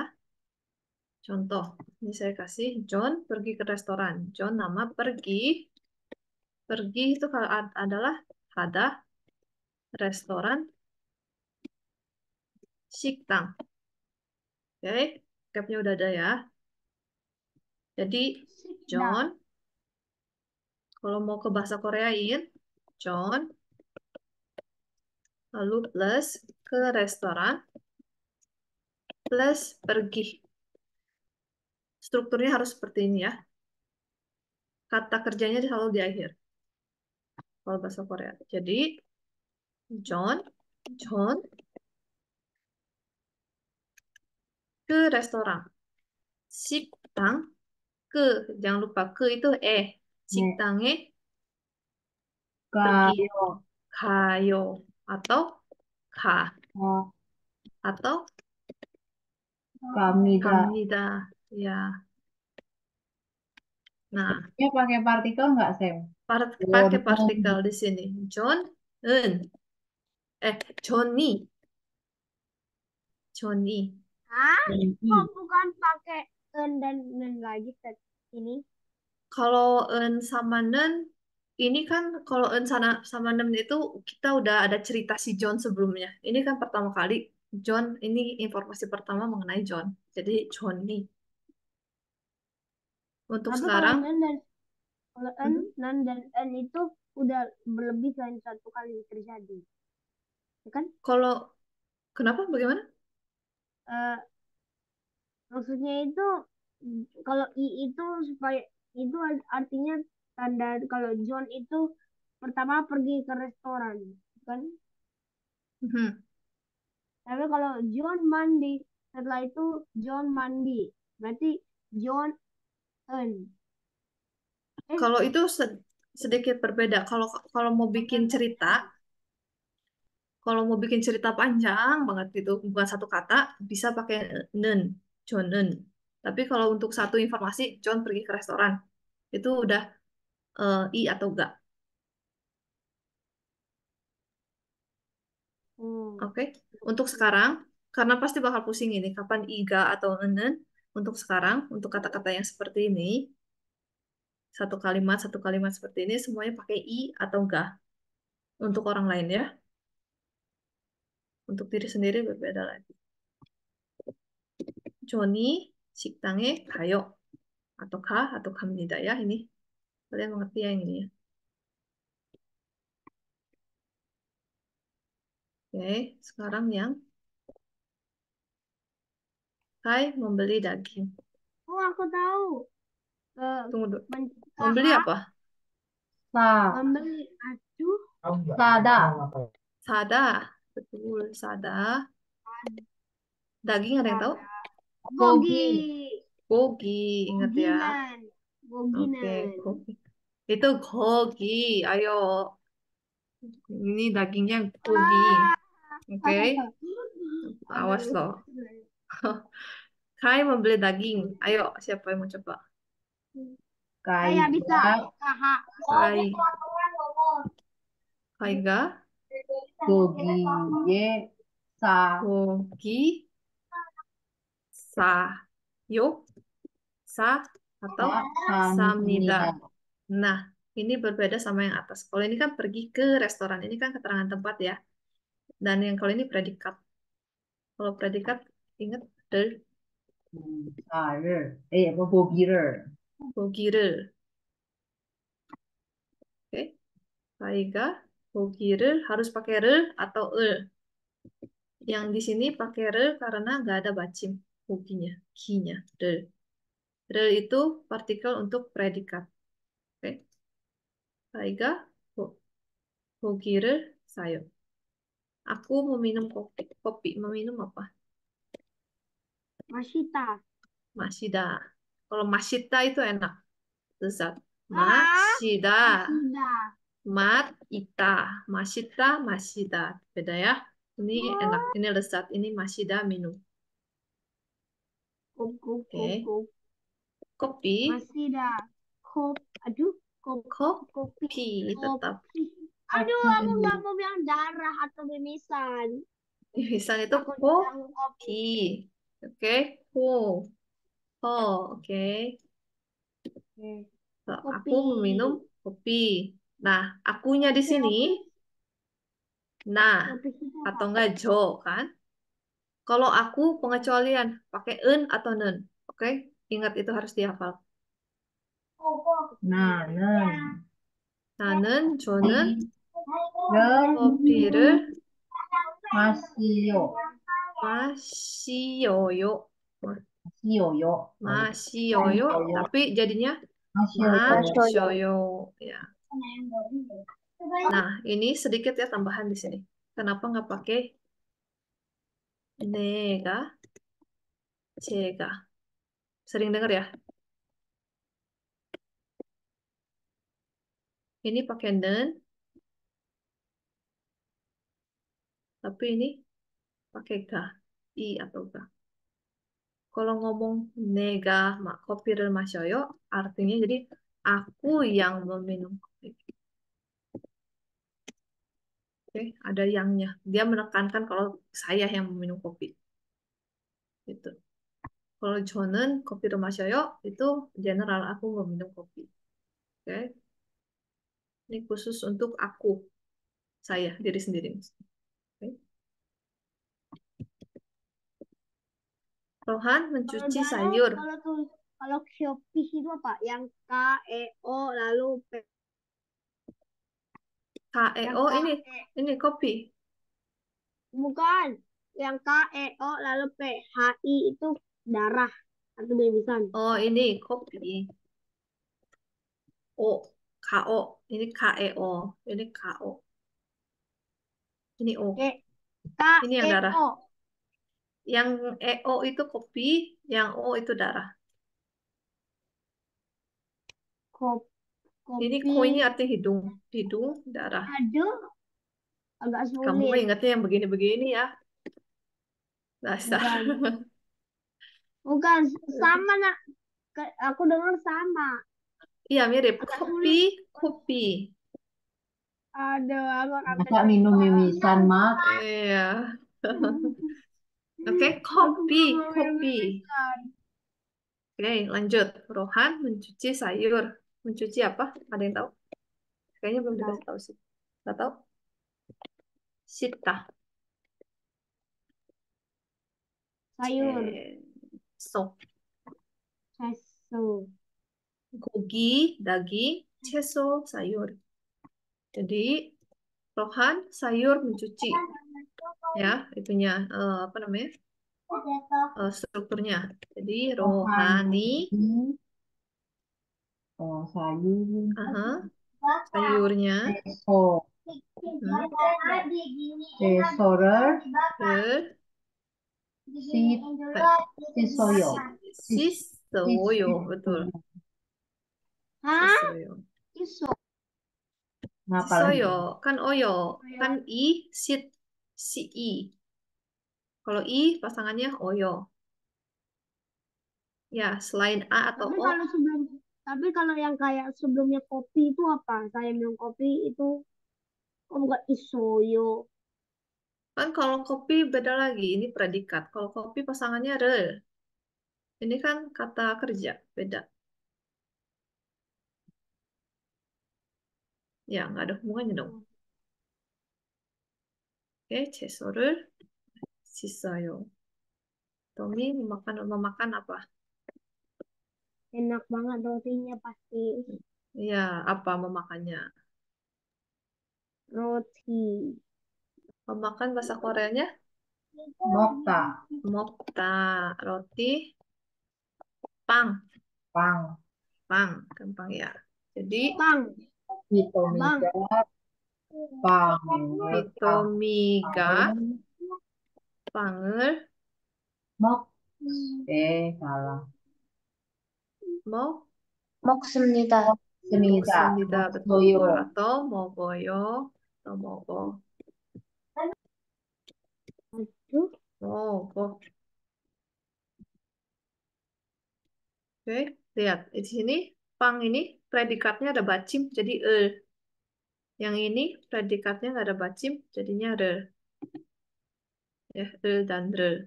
Contoh, ini saya kasih John pergi ke restoran. John nama pergi. Pergi itu kalau adalah ada restoran Shiktang. Oke, capnya udah ada ya. Jadi, Sikdang. John, kalau mau ke bahasa Koreain, John, lalu plus ke restoran, plus pergi. Strukturnya harus seperti ini ya. Kata kerjanya selalu di akhir. Kalau bahasa Korea. Jadi, John, John ke restoran. Siktang ke, jangan lupa ke itu 네. Siktangnya pergi. 가요. Kayo atau ka 어, atau 갑니다. kamnida. Ya. Nah, Ya pakai partikel nggak, Sam? pakai Wonton. partikel di sini. John, en. Johnny, Johnny. Hah? Kok I. bukan pakai en dan nen lagi set ini? Kalau en sama nen, ini kan kalau en sama nen itu kita udah ada cerita si John sebelumnya. Ini kan pertama kali John, ini informasi pertama mengenai John. Jadi Johnny. Untuk Tapi sekarang, kalau en, mhm. nan dan en itu udah berlebih dari satu kali terjadi. Ya kan? Kalau kenapa? Bagaimana? Eh, Maksudnya itu kalau i itu supaya itu artinya tanda kalau John itu pertama pergi ke restoran, kan? Mhm. Tapi kalau John mandi, setelah itu John mandi, berarti John earn. Kalau itu sedikit berbeda. Kalau kalau mau bikin cerita, kalau mau bikin cerita panjang banget gitu, bukan satu kata, bisa pakai nen, jonen. Tapi kalau untuk satu informasi, John pergi ke restoran, itu udah i atau ga. Oh, Oke. Untuk sekarang, karena pasti bakal pusing ini, kapan i, ga, atau enen. Untuk sekarang, untuk kata-kata yang seperti ini, satu kalimat seperti ini, semuanya pakai i atau ga. Untuk orang lain ya. Untuk diri sendiri berbeda lagi. Joni, 식당에 가요. Atau ka, atau 갑니다 ya ini. Kalian mengerti ya ini ya. Oke, sekarang yang Kai membeli daging. oh aku tahu. Tunggu dulu. Mencegah Membeli apa? Sa, membeli aduh sada, Sada. Betul, sada. Daging ada yang tahu? gogi Gogi, ingat ya. goginan Oke, goginan gogi. Itu gogi. Ayo, ini dagingnya gogi. Oke, awas Aduh. loh. Kai membeli daging. Ayo, siapa yang mau coba? Saya bisa. kaiga, Kakak. Kai. Kaiga, gogi, ye, sa, gogi, sa. Yo, sa, atau samnida. samnida. Nah, ini berbeda sama yang atas. Kalau ini kan pergi ke restoran. Ini kan keterangan tempat ya. Dan yang kalau ini predikat. Kalau predikat, ingat del, 사를, apa, gogi를, bogi를. Oke. Kaiga, bogi를 harus pakai re atau el. Yang di sini pakai re karena nggak ada bacim boginya, ki-nya, del. Del itu partikel untuk predikat. Oke. Kaiga, bogi를 sayo. Aku meminum kopi. Kopi, meminum apa? Masita. Masida. Kalau masita itu enak. Lezat. Ah, Masida. Masida. Mat ita. Masita, masida. Beda ya. Ini enak. Ini lezat. Ini masida minum. Kop, kop, kop, Oke. kop. Kopi. Masida. Kop. Aduh. Kop, kopi. Kopi tetap. Kopi. Aduh, aku nggak mau bilang darah atau mimisan. Misalnya itu Aku bilang kopi. kopi. Oke. Ko. Oh, oke. So, aku Kopi. meminum kopi. Nah, akunya di sini. Nah, Kopi itu atau apa? enggak jo kan? Kalau aku pengecualian pakai en atau nen. Oke? Ingat itu harus dihafal. 나는, 나는 저는 를, 커피를 마시요, 마시어요. 마시요요, 마시어요. Tapi jadinya 마시요요. 마셔요. Ya. Nah, ini sedikit ya tambahan di sini. Kenapa nggak pakai 내가, 제가? Sering dengar ya? Ini pakai nen, tapi ini pakai ga, i atau ga. Kalau ngomong nega kopi를 마셔요, artinya jadi aku yang meminum kopi. Oke, ada yangnya. Dia menekankan kalau saya yang meminum kopi. Gitu. Kalau 저는 커피를 마셔요, itu general aku meminum kopi. Oke, ini khusus untuk aku, saya, diri sendiri. Oke. Rohan Kalau mencuci dalam, sayur. kalau Shopee itu apa? Yang K, E, O, lalu P. Yang KEO K, ini kopi. bukan. Yang K, E, O, lalu P. H, I itu darah atau mimisan. Oh, ini kopi. O, KO. Ini KEO. Ini KO. Ini O. K, K, Ini yang E, darah. O. Yang EO itu kopi, yang O itu darah. Ini Kopi. ko ini arti hidung. Hidung, darah. Aduh, agak Kamu mah sulit. ingatnya yang begini-begini ya. Dasar. Bukan. Bukan. Sama nak. Aku dengar sama. Iya, mirip. Agak Kopi, sulit. kopi. Aduh, agak Masa minum susah. mimisan, Mak? Iya. Oke, Aku kopi, belum mau kopi. mimisan. Oke, lanjut. Rohan mencuci sayur. Mencuci apa? Ada yang tahu? Kayaknya belum Nggak tahu. dikasih tahu sih. Nggak tahu? Sita. Sayur. So. Ceso. Gogi, daging. Ceso, sayur. Jadi, Rohan sayur mencuci. Ya, itunya. Apa namanya? Strukturnya. Jadi, rohani. Oh, sayur. Aha, sayurnya. Ceso. Hmm, Cesorer. ber. Sit. Sisoyo. Sisoyo, betul. Hah? Sisoyo. Iso. Ngapa Sisoyo, lagi? kan oyo. Kan i, sit, si i. Kalau i pasangannya oyo. Ya, selain a atau Tapi o, kalau sebelum, tapi kalau yang kayak sebelumnya kopi itu apa? Saya minum kopi itu, oh bukan isoyo. kan kalau kopi beda lagi. Ini predikat. Kalau kopi pasangannya re. Ini kan kata kerja, beda. Ya, nggak ada hubungannya dong. Oke, cesoru, sisayo. Tommy memakan apa? Enak banget rotinya pasti. Iya, apa memakannya? Roti. Memakan bahasa Koreanya Mokta. mokta, roti, pang, Pang. gampang ya. Jadi Bang, bang. Hitomika. Pang. hitomiga, pang을, Mok. Salah. mau 먹습니다. Semida. 먹습니다. betul. Moksoyo. Atau 먹어요, atau 먹어, Aduh, 먹어. Oke, lihat di sini pang ini predikatnya ada bacim jadi e. Yang ini predikatnya nggak ada bacim jadinya re. Ya, re dan re.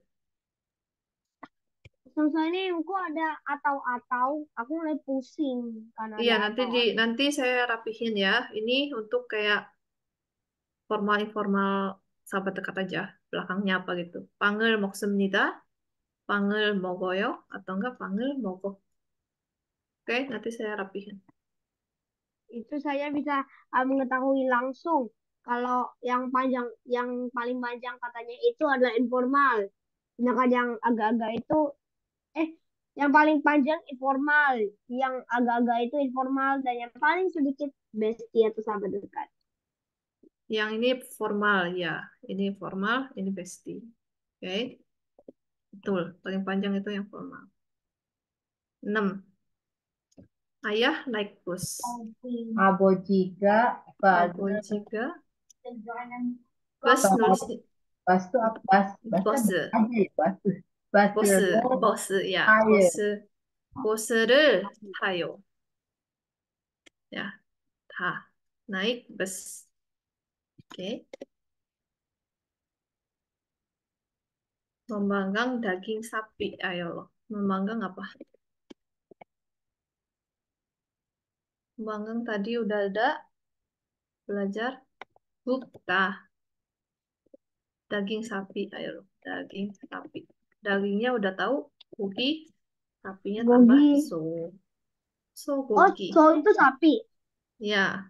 selesai ini kok ada atau aku mulai pusing karena Iya, ada nanti atau. nanti saya rapihin ya. Ini untuk kayak formal-informal sahabat dekat aja. Belakangnya apa gitu. Panggil 먹습니다, panggil 먹어요, atau enggak panggil 먹어. Oke, nanti saya rapihin. Itu saya bisa mengetahui langsung kalau yang panjang, yang paling panjang katanya itu adalah informal. Sedangkan yang agak-agak itu, eh, yang paling panjang informal, yang agak-agak itu informal, dan yang paling sedikit bestie atau sahabat dekat. Yang ini formal ya. Ini formal, ini bestie. Oke, betul. Paling panjang itu yang formal. 6. Ayah naik bus. Abojiga. Abojiga. Bus nulis Bas itu apa? Bas. Bas bus. kan aja ya. Bas. Bas. 버스, 야, air. 버스를 타요. 야, 타. 나ik bus. Oke. Memanggang daging sapi. Ayo loh. Memanggang apa? Memanggang tadi udah ada belajar. Bukta. Daging sapi. Ayo loh. Daging sapi. Dagingnya udah tahu. Gogi. Sapinya tambah Gogi. so. So Oh, gogi. so itu sapi. Ya,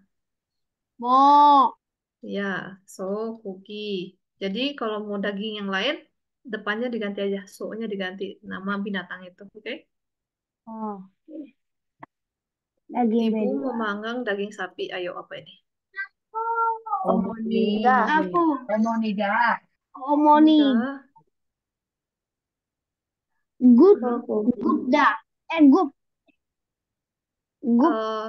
Bo. ya. So gogi. Jadi kalau mau daging yang lain, depannya diganti aja. So-nya diganti nama binatang itu. Oke? Oh, daging Ibu B2. memanggang daging sapi. Ayo, apa ini? Omoni. Aku. Omonida. Omoni. Enggak. Gup. Gupda. Gup. Gup. Eh,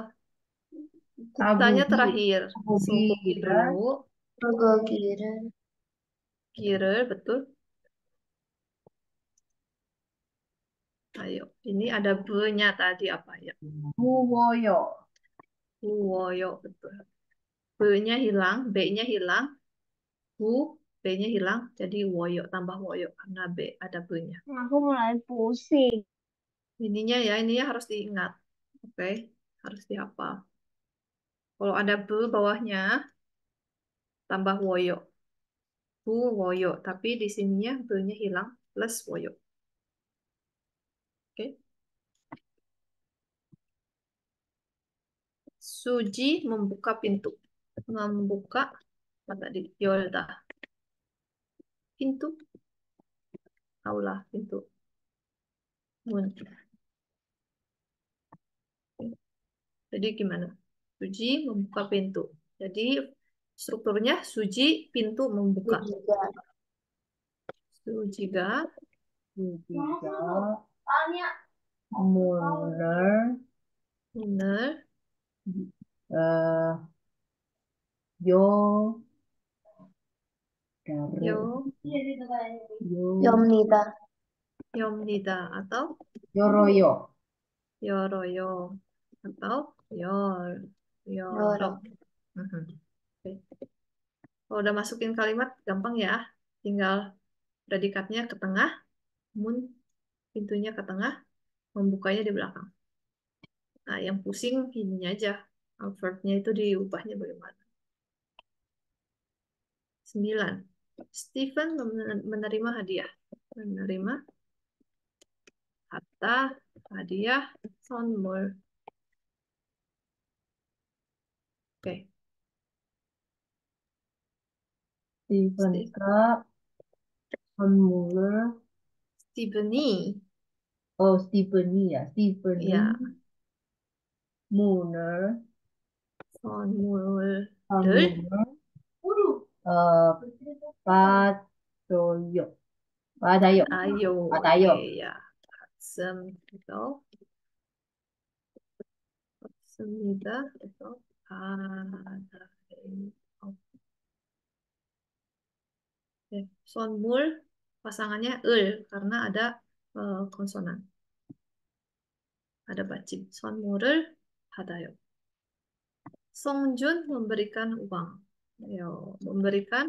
Kutanya Abu terakhir. Sogogi Gira. dulu. Sogogiren. Girer, betul. Ayo, ini ada B-nya tadi apa ya? Buwoyo. Woyo, betul. B-nya hilang, B-nya hilang. Bu, B-nya hilang. Jadi woyo, tambah woyo. Karena B, ada B-nya. Aku mulai pusing. Ininya ya, ini harus diingat. Oke, harus dihafal. Kalau ada B bawahnya, tambah woyo. Bu, woyo. Tapi di sininya B-nya hilang, plus woyo. Oke. Suji membuka pintu. Membuka, apa tadi? Yolda. Pintu. Aula, pintu. Mun. Jadi gimana? Suji membuka pintu. Jadi strukturnya Suji pintu membuka. Juga. Sujiga Juga. Muner. Muner eh, Yo. Dare. Yo Yo. Yomnida. Yomnida atau Yoroyo. Yoroyo atau Yor Yoro. Yoro. Mhm. Oke. Kalau udah masukin kalimat gampang ya. Tinggal predikatnya ke tengah, mun pintunya ke tengah, membukanya di belakang. Nah, yang pusing ininya aja. Verb-nya itu diubahnya bagaimana? 9. Stephen menerima hadiah. Menerima harta, hadiah, 선물. Oke. Steven Steve- Cup. Muller. Stephanie. Oh, Stephanie ya. Stephanie. Ya, Muner. 선물을 Muner. Patoyo. Padayo. ayo. Padayo. Oke, ya. Sem itu. Semida itu ada. Oke. Sonmul pasangannya karena ada konsonan. Ada bacim. Sonmul을 받아요. Songjun memberikan uang. Ayo, memberikan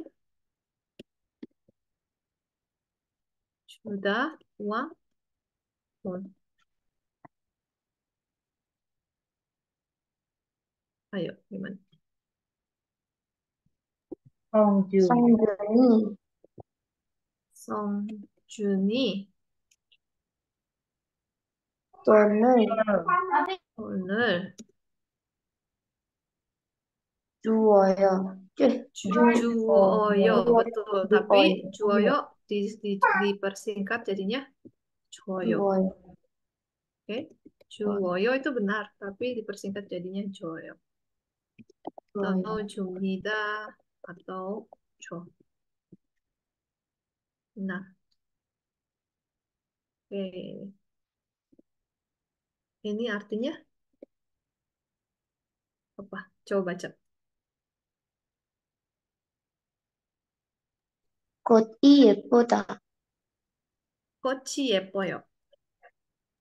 sudah uang. Bon. Ayo, gimana? Songjun. Songjuni. Songjuni 돈을 오늘 주어요. 주어요, betul. Tapi juoyo dipersingkat jadinya juoyo. 주어요. Oke, juoyo itu benar, tapi dipersingkat jadinya juoyo. Atau 줍니다 atau 줘. Nah, oke. Ini artinya apa? Coba baca. 꽃이 예쁘다. 꽃이 예뻐요.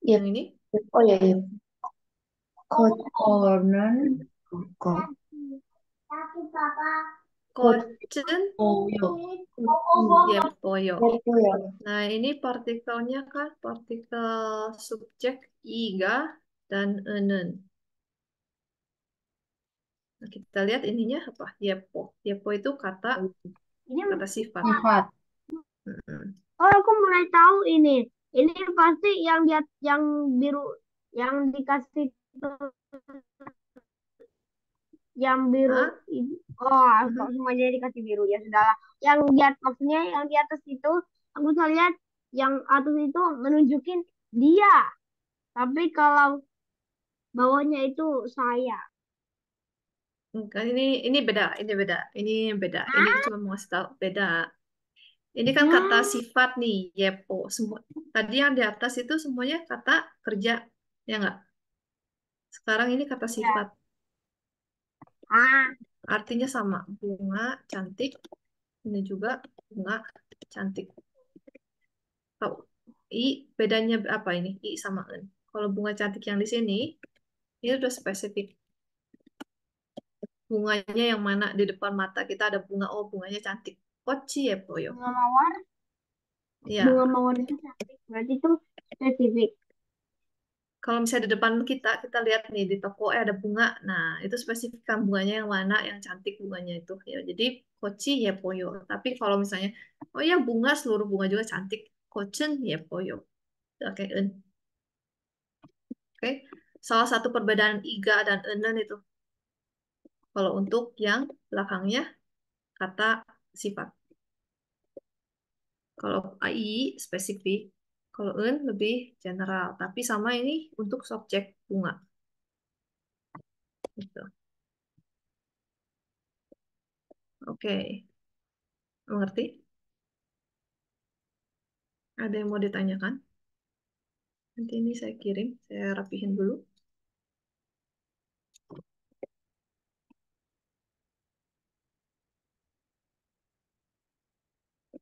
예, Yang ini? 예뻐요. 꽃, Corner. 꽃. 꽃은 Oyo. 예뻐요. 예뻐요. Nah, ini partikelnya kan partikel subjek iga dan enen. Nah, kita lihat ininya apa? Yepo. Yepo itu kata Ini sifat. Sifat. Mm-mm. oh aku mulai tahu ini. Ini pasti yang dia yang biru yang dikasih yang biru Hah? ini. Oh, kok semuanya dikasih biru ya sudahlah. Yang di maksudnya yang di atas itu aku bisa lihat yang atas itu menunjukin dia. Tapi kalau bawahnya itu saya. Enggak, ini beda, ini beda, ini beda. Ini cuma mau ngasih tahu beda. Ini kan kata sifat nih, yepo. Semua tadi yang di atas itu semuanya kata kerja, ya enggak? Sekarang ini kata sifat. Ah, Artinya sama. Bunga cantik. Ini juga bunga cantik. Tahu. Bedanya apa ini? I sama en. Kalau bunga cantik yang di sini, ini udah spesifik. Bunganya yang mana di depan mata kita ada bunga. Oh, bunganya cantik. Kochi ya, Poyo. bunga mawar. Bunga Ya, mawar itu cantik. Berarti itu spesifik. kalau misalnya di depan kita, kita lihat nih di toko ada bunga. Nah, itu spesifikkan bunganya yang mana yang cantik bunganya itu. Ya, jadi kochi ya, Poyo. Tapi kalau misalnya, oh ya bunga seluruh bunga juga cantik. Kochen ya, Poyo. Oke, en. Oke. Salah satu perbedaan iga dan enen itu. Kalau untuk yang belakangnya kata sifat. Kalau AI spesifik, kalau en lebih general. Tapi sama ini untuk subjek bunga. Gitu. Oke, mengerti? Ada yang mau ditanyakan? Nanti ini saya kirim, saya rapihin dulu.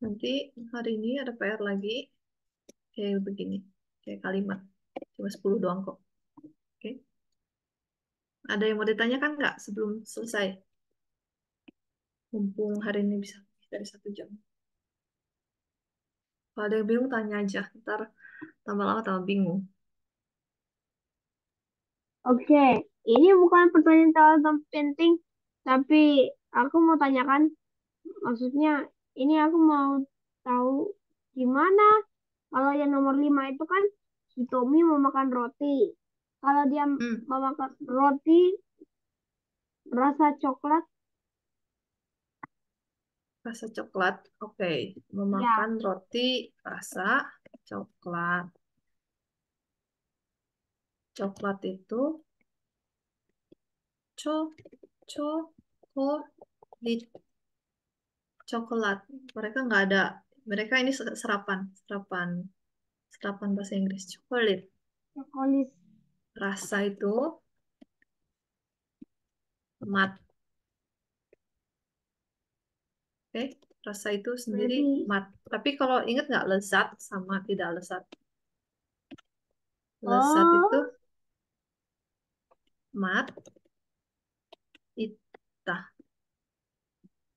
Nanti hari ini ada PR lagi, kayak begini, kayak kalimat. Cuma 10 doang kok. Oke. Ada yang mau ditanyakan nggak sebelum selesai? Mumpung hari ini bisa dari 1 jam. Kalau ada yang bingung, tanya aja. Ntar tambah lama tambah bingung. Oke, ini bukan pertanyaan terlalu penting, tapi aku mau tanyakan, maksudnya ini aku mau tahu gimana kalau yang nomor 5 itu kan Hitomi mau makan roti. Kalau dia Hmm, mau makan roti rasa coklat, rasa coklat. Oke. Memakan ya, roti rasa coklat. Coklat itu chocolate. Coklat. Mereka nggak ada. Mereka ini serapan, serapan, serapan bahasa Inggris. Chocolate. coklat. Rasa itu mat. Oke, rasa itu sendiri Berarti, mat. Tapi kalau ingat nggak lezat sama tidak lezat? Lezat itu oh, mat, itah,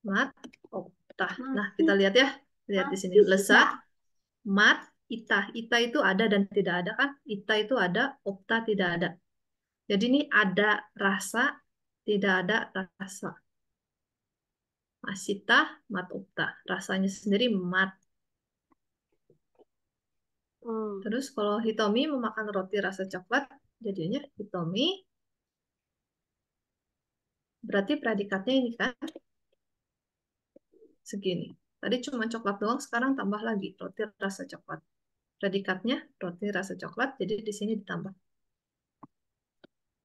mat, optah. Nah, kita masih lihat ya. Lihat di sini. masih Lezat, ya. mat, itah. Itah itu ada dan tidak ada kan? Itah itu ada, optah tidak ada. Jadi ini ada rasa, tidak ada rasa. Masita, mat upta. Rasanya sendiri mat. Hmm, Terus kalau Hitomi memakan roti rasa coklat, jadinya Hitomi. Berarti predikatnya ini kan segini. Tadi cuma coklat doang, sekarang tambah lagi roti rasa coklat. Predikatnya roti rasa coklat, jadi di sini ditambah.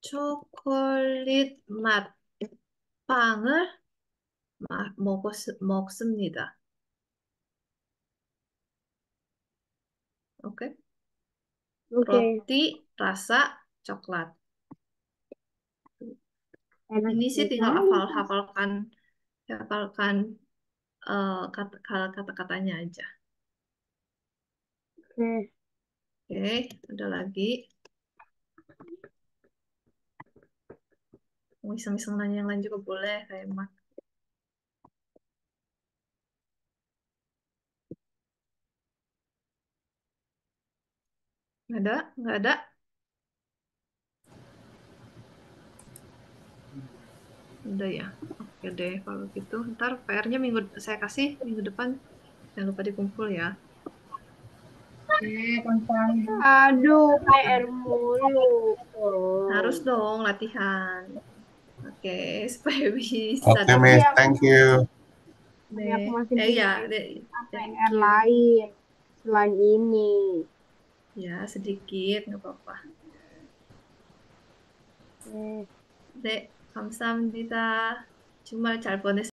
초콜릿 맛 빵을 먹습니다. Oke, oke, roti rasa coklat. enak Ini sih tinggal sekali. hafalkan, hafalkan kata-katanya aja. Oke, Oke, ada lagi. Mau iseng-iseng nanya yang lain juga boleh, kayak Mak. Nggak ada? Nggak ada? Udah ya. Oke deh, kalau gitu. Ntar PR-nya minggu saya kasih minggu depan. Jangan lupa dikumpul ya. Konsangi. aduh, PR mulu. Harus Oh, dong latihan. Oke, supaya bisa Oke, dong. tapi Miss. aku Thank you. tapi aku Deh. masih punya Ya, deh. Thank PR you. lain selain ini. Ya, sedikit, nggak apa-apa. Oke. Dek, 감사합니다. 정말 잘 보냈습니다.